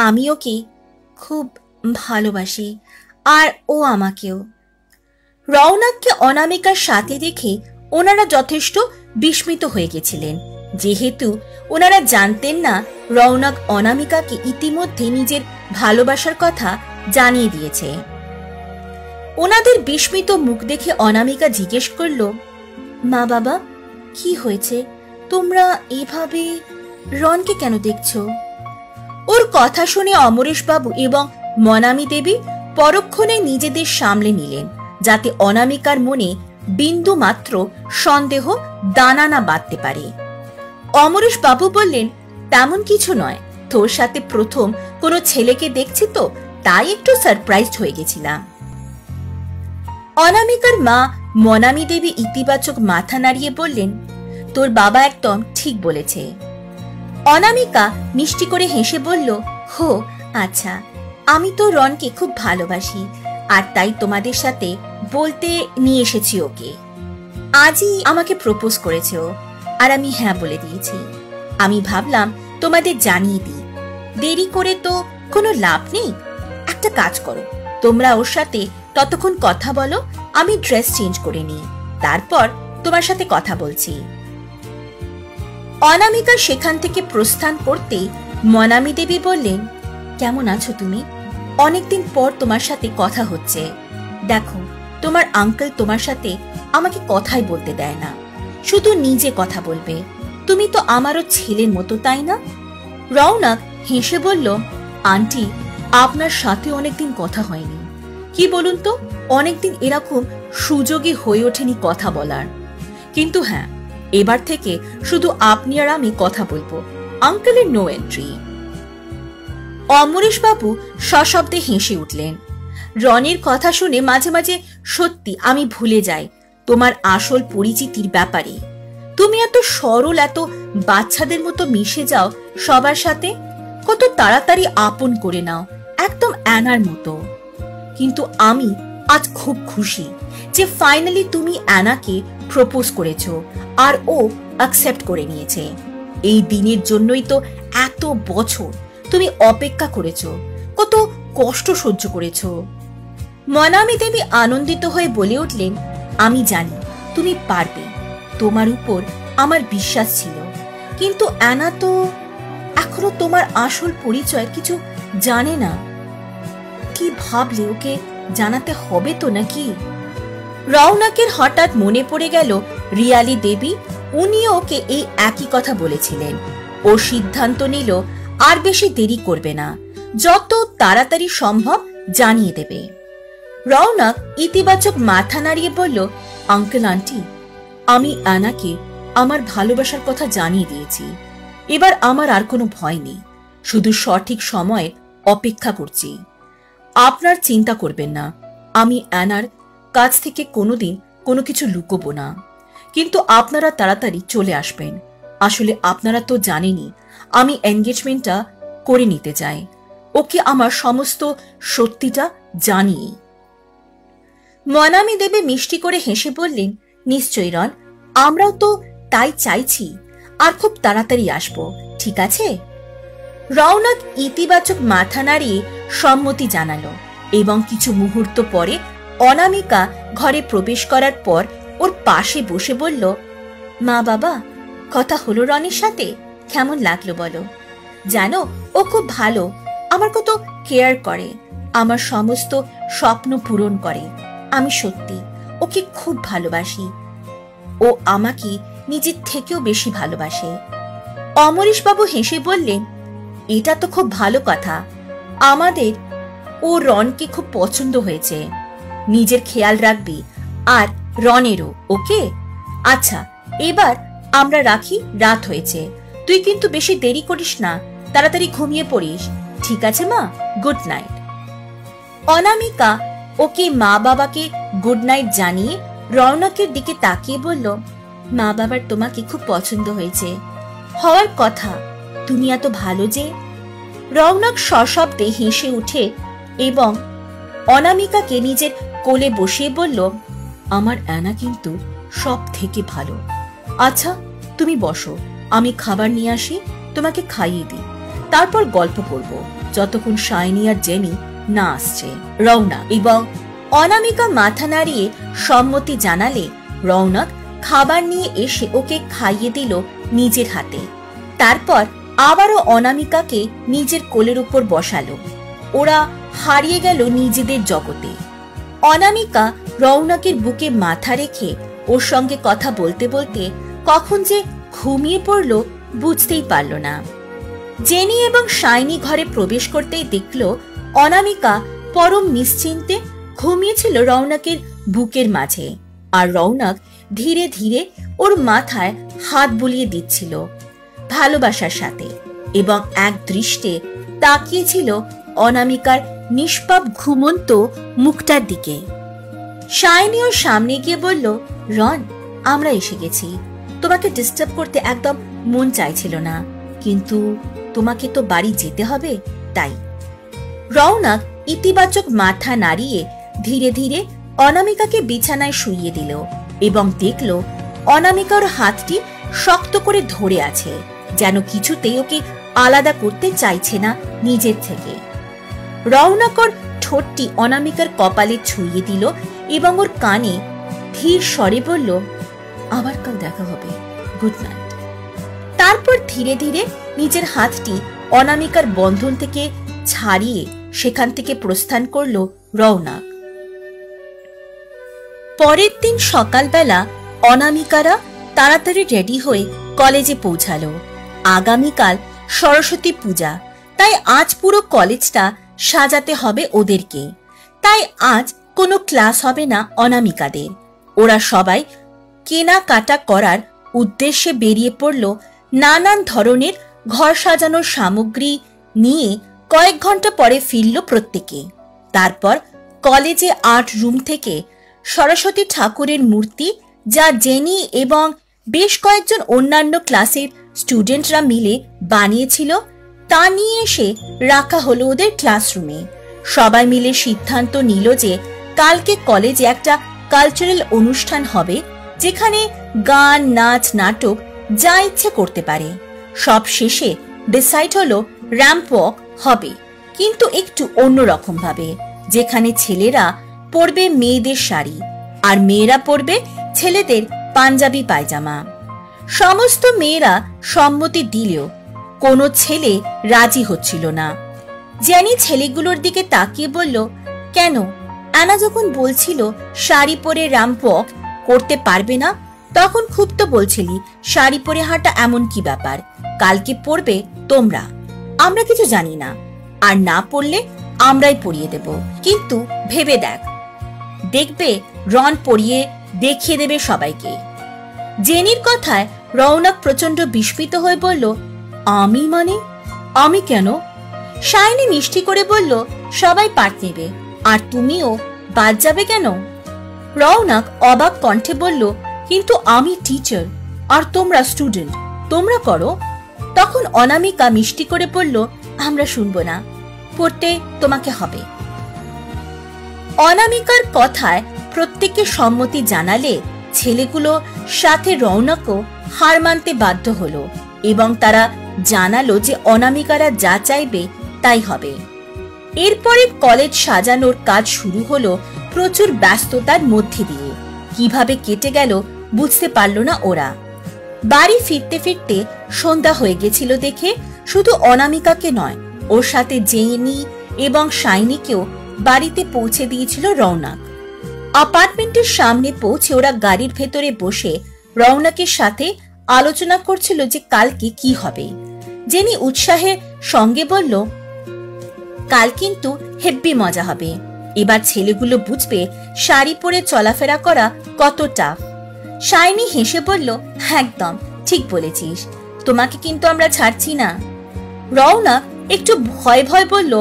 আমি ওকে খুব ভালোবাসি, আর ও আমাকেও। রৌনককে অনামিকার সাথে দেখে ওনারা যথেষ্ট বিস্মিত হয়ে গেছিলেন, যেহেতু ওনারা জানতেন না রৌনক অনামিকাকে ইতিমধ্যে নিজের ভালোবাসার কথা জানিয়ে দিয়েছে। ওনাদের বিস্মিত মুখ দেখে অনামিকা জিজ্ঞেস করল, মা বাবা, কি হয়েছে? তোমরা এভাবে রনকে কেন দেখছো? ওর কথা শুনে অমরেশ বাবু এবং মনামী দেবী পরক্ষণে নিজেদের সামলে নিলেন, যাতে অনামিকার মনে বিন্দু মাত্র সন্দেহ দানা না বাঁধতে পারে। অমরেশ বাবু বললেন, তেমন কিছু নয়, তোর সাথে প্রথম কোনো ছেলেকে দেখছি তো, তাই একটু সারপ্রাইজড হয়ে গেছিলাম। অনামিকার মা মনামী দেবী ইতিবাচক মাথা নাড়িয়ে বললেন, তোর বাবা একদম ঠিক বলেছে। অনামিকা মিষ্টি করে হেসে বলল, হো আচ্ছা, আমি তো রনকে খুব ভালোবাসি, আর তাই তোমাদের সাথে বলতে নিয়ে এসেছি ওকে। আজই আমাকে প্রপোজ করেছে ও, আর আমি হ্যাঁ বলে দিয়েছি। আমি ভাবলাম তোমাদের জানিয়ে দিই, দেরি করে তো কোনো লাভ নেই। একটা কাজ করো, তোমরা ওর সাথে ততক্ষণ কথা বলো, আমি ড্রেস চেঞ্জ করে নিই, তারপর তোমার সাথে কথা বলছি। অনামিকা সেখান থেকে প্রস্থান করতেই মনামী দেবী বললেন, কেমন আছো তুমি? অনেকদিন পর তোমার সাথে কথা হচ্ছে। দেখো, তোমার আঙ্কেল তোমার সাথে আমাকে কথাই বলতে দেয় না, শুধু নিজে কথা বলবে। তুমি তো আমারও ছেলের মতো, তাই না? রৌনক হেসে বলল, আন্টি, আপনার সাথে অনেকদিন কথা হয়নি। কি বলুন তো, অনেকদিন এরকম সুযোগই হয়ে ওঠেনি কথা বলার। কিন্তু হ্যাঁ, এবার থেকে শুধু আপনি আর আমি কথা বলবো, আঙ্কেলের নো এন্ট্রি। অমরেশ বাবু সশব্দে হেসে উঠলেন। রনির কথা শুনে মাঝে মাঝে সত্যি আমি ভুলে যাই তোমার আসল পরিচিতির ব্যাপারে। তুমি এত সরল, এত বাচ্চাদের মতো মিশে যাও সবার সাথে, কত তাড়াতাড়ি আপন করে নাও, একদম অ্যানার মতো। কিন্তু আমি আজ খুব খুশি যে ফাইনালি তুমি অ্যানাকে প্রপোজ করেছো, আর ও অ্যাকসেপ্ট করে নিয়েছে। এই দিনের জন্যই তো এত বছর তুমি অপেক্ষা করেছো, কত কষ্ট সহ্য করেছো। মনামী দেবী আনন্দিত হয়ে বলে উঠলেন, আমি জানি তুমি পারবে, তোমার উপর আমার বিশ্বাস ছিল। কিন্তু অ্যানা তো এখনো তোমার আসল পরিচয় কিছু জানে না। কি ভাবলে, ওকে জানাতে হবে তো নাকি? রৌনকের হঠাৎ মনে পড়ে গেল রিয়ালি দেবী, উনিও ওকে এই একই কথা বলেছিলেন। ও সিদ্ধান্ত নিল আর বেশি দেরি করবে না, যত তাড়াতাড়ি সম্ভব জানিয়ে দেবে। রৌনক ইতিবাচক মাথা নাড়িয়ে বলল, আঙ্কেল আন্টি, আমি অ্যানাকে আমার ভালোবাসার কথা জানিয়ে দিয়েছি। এবার আমার আর কোনো ভয় নেই, শুধু সঠিক সময়ে অপেক্ষা করছি। আপনার চিন্তা করবেন না, আমি অ্যানার কাছ থেকে কোনোদিন কোনো কিছু লুকোবো না। কিন্তু আপনারা তাড়াতাড়ি চলে আসবেন। আসলে আপনারা তো জানেনই আমি এনগেজমেন্টটা করে নিতে চাই। ওকে আমার সমস্ত সত্যিটা জানিয়ে। মনামি দেবী মিষ্টি করে হেসে বললেন, নিশ্চয়ই রন, আমরাও তো তাই চাইছি, আর খুব তাড়াতাড়ি আসবো, ঠিক আছে? রৌনক ইতিবাচক মাথা নাড়িয়ে সম্মতি জানালো এবং কিছু মুহূর্ত পরে অনামিকা ঘরে প্রবেশ করার পর ওর পাশে বসে বলল, মা বাবা, কথা হলো রনের সাথে? কেমন লাগলো বলো? জানো, ও খুব ভালো, আমার কত কেয়ার করে, আমার সমস্ত স্বপ্ন পূরণ করে। আমি সত্যি ওকে খুব ভালোবাসি। ও আমাকে নিজের থেকেও বেশি ভালোবাসে। অমরেশ বাবু হেসে বললেন, এটা তো খুব ভালো কথা। আমাদের ও রনকে খুব পছন্দ হয়েছে। নিজের খেয়াল রাখবি, আর রনেরও, ওকে? আচ্ছা, এবার আমরা রাখি, রাত হয়েছে। তুই কিন্তু বেশি দেরি করিস না, তাড়াতাড়ি ঘুমিয়ে পড়িস, ঠিক আছে মা? Good night. অনামিকা ওকে মা বাবাকে গুড নাইট জানিয়ে রৌনকের দিকে তাকিয়ে বলল, মা বাবার তোমাকে খুব পছন্দ হয়েছে, হওয়ার কথা, তুমি এত ভালো যে। রৌনক সশব্দে হেসে উঠে এবং অনামিকাকে নিজের কোলে বসিয়ে বলল, আমার অ্যানা কিন্তু সব থেকে ভালো। আচ্ছা, তুমি বসো, আমি খাবার নিয়ে আসি, তোমাকে খাইয়ে দিই, তারপর গল্প করব যতক্ষণ শাইনি আর জেনি না আসছে। রৌনক এবং অনামিকা মাথা নাড়িয়ে সম্মতি জানালে রৌনক খাবার নিয়ে এসে ওকে খাইয়ে দিল নিজের হাতে। তারপর আবারও অনামিকাকে নিজের কোলের উপর বসালো। ওরা হারিয়ে গেল নিজেদের জগতে। অনামিকা রৌনকের বুকে মাথা রেখে ওর সঙ্গে কথা বলতে বলতে কখন যে ঘুমিয়ে পড়ল বুঝতেই পারল না। জেনি এবং শাইনি ঘরে প্রবেশ করতেই দেখল অনামিকা পরম নিশ্চিন্তে ঘুমিয়েছিল রৌনকের বুকের মাঝে, আর রৌনক ধীরে ধীরে ওর মাথায় হাত বুলিয়ে দিচ্ছিল ভালোবাসার সাথে এবং এক দৃষ্টে তাকিয়েছিল অনামিকার নিষ্পাপ ঘুমন্ত মুখটার দিকে। শাইনি ওর সামনে গিয়ে বলল, রন, আমরা এসে গেছি। তোমাকে ডিস্টার্ব করতে একদম মন চাইছিল না, কিন্তু তোমাকে তো বাড়ি যেতে হবে, তাই। রৌনক ইতিবাচক মাথা নাড়িয়ে ধীরে ধীরে অনামিকাকে বিছানায় শুইয়ে দিল এবং দেখল অনামিকার হাতটি শক্ত করে ধরে আছে, যেন কিছুতেই ওকে আলাদা করতে চাইছে না নিজের থেকে। রৌনক ওর ঠোঁটটি অনামিকার কপালে ছুঁয়ে দিল এবং ওর কানে ধীর স্বরে বলল, আবার কাল দেখা হবে, গুড নাইট। তারপর ধীরে ধীরে নিজের হাতটি অনামিকার বন্ধন থেকে ছাড়িয়ে সেখান থেকে প্রস্থান করল রৌনক। পরের দিন সকালবেলা অনামিকারা তাড়াতাড়ি রেডি হয়ে কলেজে পৌঁছালো। আগামীকাল সরস্বতী পূজা, তাই আজ পুরো কলেজটা সাজাতে হবে ওদেরকে। তাই আজ কোনো ক্লাস হবে না অনামিকাদের। ওরা সবাই কেনাকাটা করার উদ্দেশ্যে বেরিয়ে পড়ল। নানান ধরনের ঘর সাজানোর সামগ্রী নিয়ে কয়েক ঘন্টা পরে ফিরল প্রত্যেকে। তারপর কলেজে আর্ট রুম থেকে সরস্বতী ঠাকুরের মূর্তি, যা জেনি এবং বেশ কয়েকজন অন্যান্য ক্লাসের স্টুডেন্টরা মিলে বানিয়েছিল, তা নিয়ে এসে রাখা হলো ওদের ক্লাসরুমে। সবাই মিলে সিদ্ধান্ত নিল যে কালকে কলেজে একটা কালচারাল অনুষ্ঠান হবে, যেখানে গান, নাচ, নাটক যা ইচ্ছে করতে পারে। সব শেষে ডিসাইড হলো র্যাম্প ওয়াক হবে, কিন্তু একটু অন্যরকম ভাবে, যেখানে ছেলেরা পরবে মেয়েদের শাড়ি আর মেয়েরা পরবে ছেলেদের পাঞ্জাবি পায়জামা। সমস্ত মেয়েরা সম্মতি দিলেও কোনো ছেলে রাজি হচ্ছিল না। জেনি ছেলেগুলোর দিকে তাকিয়ে বলল, কেন, অ্যানা যখন বলছিল শাড়ি পরে র্যাম্প ওয়াক করতে পারবে না, তখন খুব তো বলছিলি শাড়ি পরে হাঁটা এমন কি ব্যাপার, কালকে পরবে তোমরা, আমরা কিছু জানি না। আর না পড়লে আমরাই পরিয়ে দেব। কিন্তু ভেবে দেখ, দেখবে রন পরিয়ে দেখিয়ে দেবে সবাইকে। জেনির কথায় রৌনক প্রচন্ড বিস্মিত হয়ে বলল, আমি মানে? আমি কেন? শাইনি মিষ্টি করে বলল, সবাই পার্ট নেবে, আর তুমিও বাদ যাবে কেন? রৌনক অবাক কণ্ঠে বলল, কিন্তু আমি টিচার আর তোমরা স্টুডেন্ট, তোমরা করো। তখন অনামিকা মিষ্টি করে বলল, আমরা শুনবো না, পড়তে তোমাকে হবে। অনামিকার কথায় প্রত্যেকে সম্মতি জানালে ছেলেগুলো সাথে রৌনকও হার মানতে বাধ্য হলো এবং তারা জানালো যে অনামিকারা যা চাইবে তাই হবে। এরপরে কলেজ সাজানোর কাজ শুরু হলো প্রচুর ব্যস্ততার মধ্যে দিয়ে। কিভাবে কেটে গেল বুঝতে পারল না ওরা। বাড়ি ফিরতে ফিরতে সন্ধ্যা হয়ে গেছিল দেখে শুধু অনামিকাকে নয়, ওর সাথে জেনি এবং শাইনিকেও বাড়িতে পৌঁছে দিয়েছিল রৌনক। অ্যাপার্টমেন্টের সামনে পৌঁছে ওরা গাড়ির ভেতরে বসে রৌনকের সাথে আলোচনা করছিল যে কালকে কি হবে। জেনি উৎসাহের সঙ্গে বলল, কাল কিন্তু হেব্বি মজা হবে। এবার ছেলেগুলো বুঝবে শাড়ি পরে চলাফেরা করা কত টাফ। শাইনি হেসে বলল, একদম ঠিক বলেছিস, তোমাকে কিন্তু আমরা ছাড়ছি না। রৌনক একটু ভয় ভয় বলল,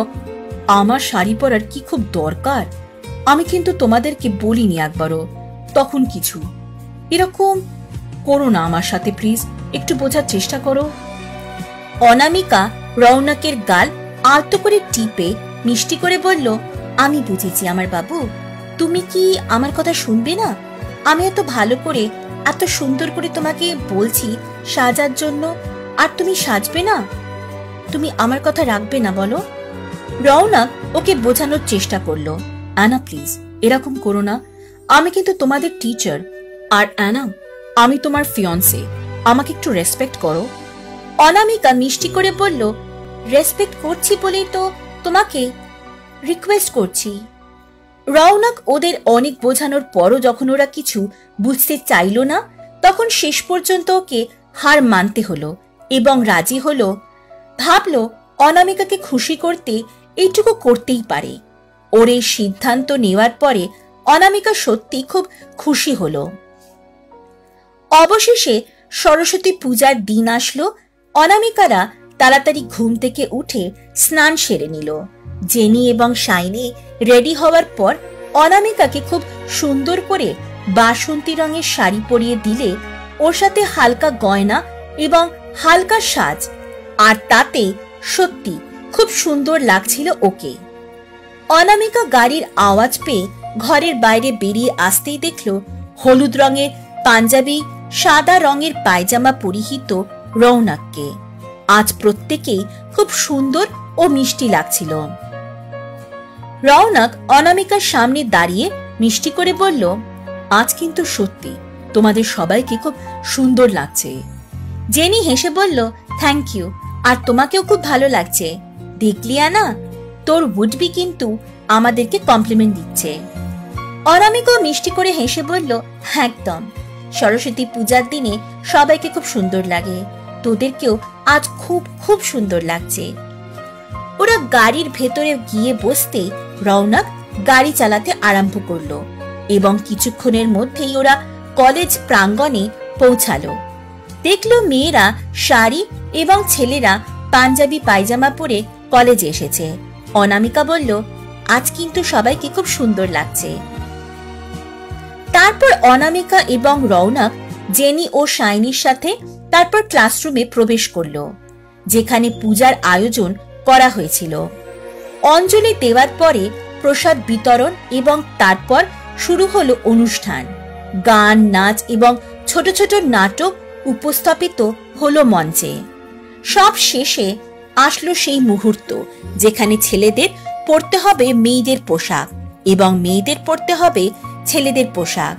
আমার শাড়ি পরার কি খুব দরকার? আমি কিন্তু তোমাদেরকে বলিনি একবারও। তখন কিছু এরকম করো না আমার সাথে, প্লিজ একটু বোঝার চেষ্টা করো। অনামিকা রৌনকের গাল আলতো করে টিপে মিষ্টি করে বলল, আমি বুঝেছি আমার বাবু, তুমি কি আমার কথা শুনবে না? আমি এত ভালো করে এত সুন্দর করে তোমাকে বলছি সাজার জন্য, আর তুমি সাজবে না? তুমি আমার কথা রাখবে না বলো? রৌনক ওকে বোঝানোর চেষ্টা করলো, অ্যানা প্লিজ এরকম করো না, আমি কিন্তু তোমাদের টিচার, আর অ্যানা আমি তোমার ফিয়ন্সে, আমাকে একটু রেসপেক্ট করো। অনামিকা মিষ্টি করে বলল, রেসপেক্ট করছি বলেই তো তোমাকে রিকোয়েস্ট করছি। রৌনক ওদের অনেক বোঝানোর পরও যখন ওরা কিছু বুঝতে চাইল না, তখন শেষ পর্যন্ত ওকে হার মানতে হলো এবং রাজি হলো। ভাবলো অনামিকাকে খুশি করতে এইটুকু করতেই পারে। ওর এই সিদ্ধান্ত নেওয়ার পরে অনামিকা সত্যি খুব খুশি হলো। অবশেষে সরস্বতী পূজার দিন আসলো। অনামিকারা তাড়াতাড়ি ঘুম থেকে উঠে স্নান সেরে নিল। জেনি এবং শাইনি রেডি হওয়ার পর অনামিকাকে খুব সুন্দর করে বাসন্তী রঙের শাড়ি পরিয়ে দিলে ওর সাথে হালকা গয়না এবং হালকা সাজ, আর তাতে সত্যি খুব সুন্দর লাগছিল ওকে। অনামিকা গাড়ির আওয়াজ পেয়ে ঘরের বাইরে বেরিয়ে আসতেই দেখল হলুদ রঙের পাঞ্জাবি, সাদা রঙের পায়জামা পরিহিত রৌনককে। আজ প্রত্যেকেই খুব সুন্দর ও মিষ্টি লাগছিল। রৌনক অনামিকার সামনে দাঁড়িয়ে মিষ্টি করে বলল, আজ কিন্তু সত্যি তোমাদের সবাইকে খুব সুন্দর লাগছে। জেনি হেসে বলল, থ্যাংক ইউ, আর তোমাকেও খুব ভালো লাগছে। দেখলি না, তোর উডবি কিন্তু আমাদেরকে কমপ্লিমেন্ট দিচ্ছে। অনামিকাও মিষ্টি করে হেসে বলল, একদম, সরস্বতী পূজার দিনে সবাইকে খুব সুন্দর লাগে, তোদেরকেও আজ খুব খুব সুন্দর লাগছে। ওরা গাড়ির ভেতরে গিয়ে বসতে রৌনক গাড়ি চালাতে আরম্ভ করলো এবং কিছুক্ষণের মধ্যেই ওরা কলেজ প্রাঙ্গণে পৌঁছালো। দেখলো মেয়েরা শাড়ি এবং ছেলেরা পাঞ্জাবি পায়জামা পরে কলেজে এসেছে। অনামিকা বলল, আজ কিন্তু সবাইকে খুব সুন্দর লাগছে। তারপর অনামিকা এবং রৌনক জেনি ও শাইনির সাথে তারপর ক্লাসরুমে প্রবেশ করলো, যেখানে পূজার আয়োজন করা হয়েছিল। অঞ্জলি দেওয়ার পরে প্রসাদ বিতরণ এবং তারপর শুরু হলো অনুষ্ঠান। গান, নাচ এবং ছোট ছোট নাটক উপস্থাপিত হলো মঞ্চে। সব শেষে আসলো সেই মুহূর্ত যেখানে ছেলেদের পরতে হবে মেয়েদের পোশাক এবং মেয়েদের পরতে হবে ছেলেদের পোশাক।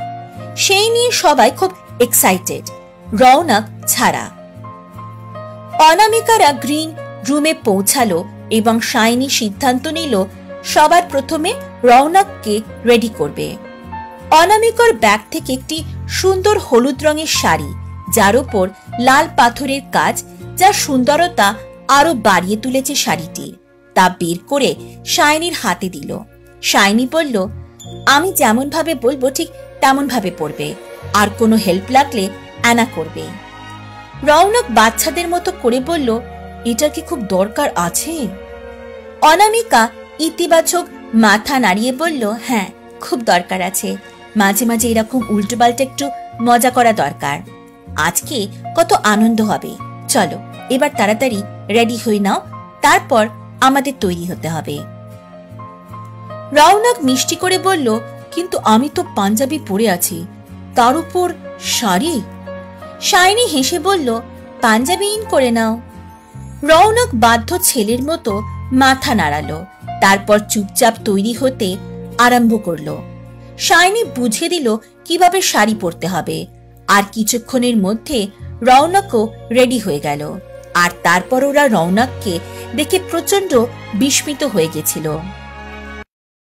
সেই নিয়ে সবাই খুব এক্সাইটেড, রৌনক ছাড়া। অনামিকারা গ্রিন রুমে পৌঁছালো এবং শাইনি সিদ্ধান্ত নিল সবার প্রথমে রৌনককে রেডি করবে। অনামিকার ব্যাগ থেকে একটি সুন্দর হলুদ রঙের শাড়ি, যার উপর লাল পাথরের কাজ, যা সুন্দরতা আরো বাড়িয়ে তুলেছে শাড়িটি। তা বের করে শাইনির হাতে দিল। শাইনি বলল, আমি যেমন ভাবে বলবো ঠিক তেমন ভাবে পড়বে, আর কোনো হেল্প লাগলে অ্যানা করবে। রৌনক বাচ্চাদের মতো করে বলল, এটা কি খুব দরকার আছে? অনামিকা ইতিবাচক মাথা নাড়িয়ে বলল, হ্যাঁ খুব দরকার আছে। মাঝে মাঝে এরকম উল্টোপাল্টা একটু মজা করা দরকার। আজকে কত আনন্দ হবে। চলো এবার তাড়াতাড়ি রেডি হয়ে নাও, তারপর আমাদের তৈরি হতে হবে। রৌনক মিষ্টি করে বলল, কিন্তু আমি তো পাঞ্জাবি পরে আছি, তার উপর শাড়ি। শাইনি হেসে বলল, পাঞ্জাবি ইন করে নাও। রৌনক বাধ্য ছেলের মতো মাথা নাড়ালো, তারপর চুপচাপ তৈরি হতে আরম্ভ করলো। শাইনি বুঝিয়ে দিল কিভাবে শাড়ি পরতে হবে, আর কিছুক্ষণের মধ্যে রৌনকও রেডি হয়ে গেল। আর তারপর ওরা রৌনককে দেখে প্রচন্ড বিস্মিত হয়ে গেছিল।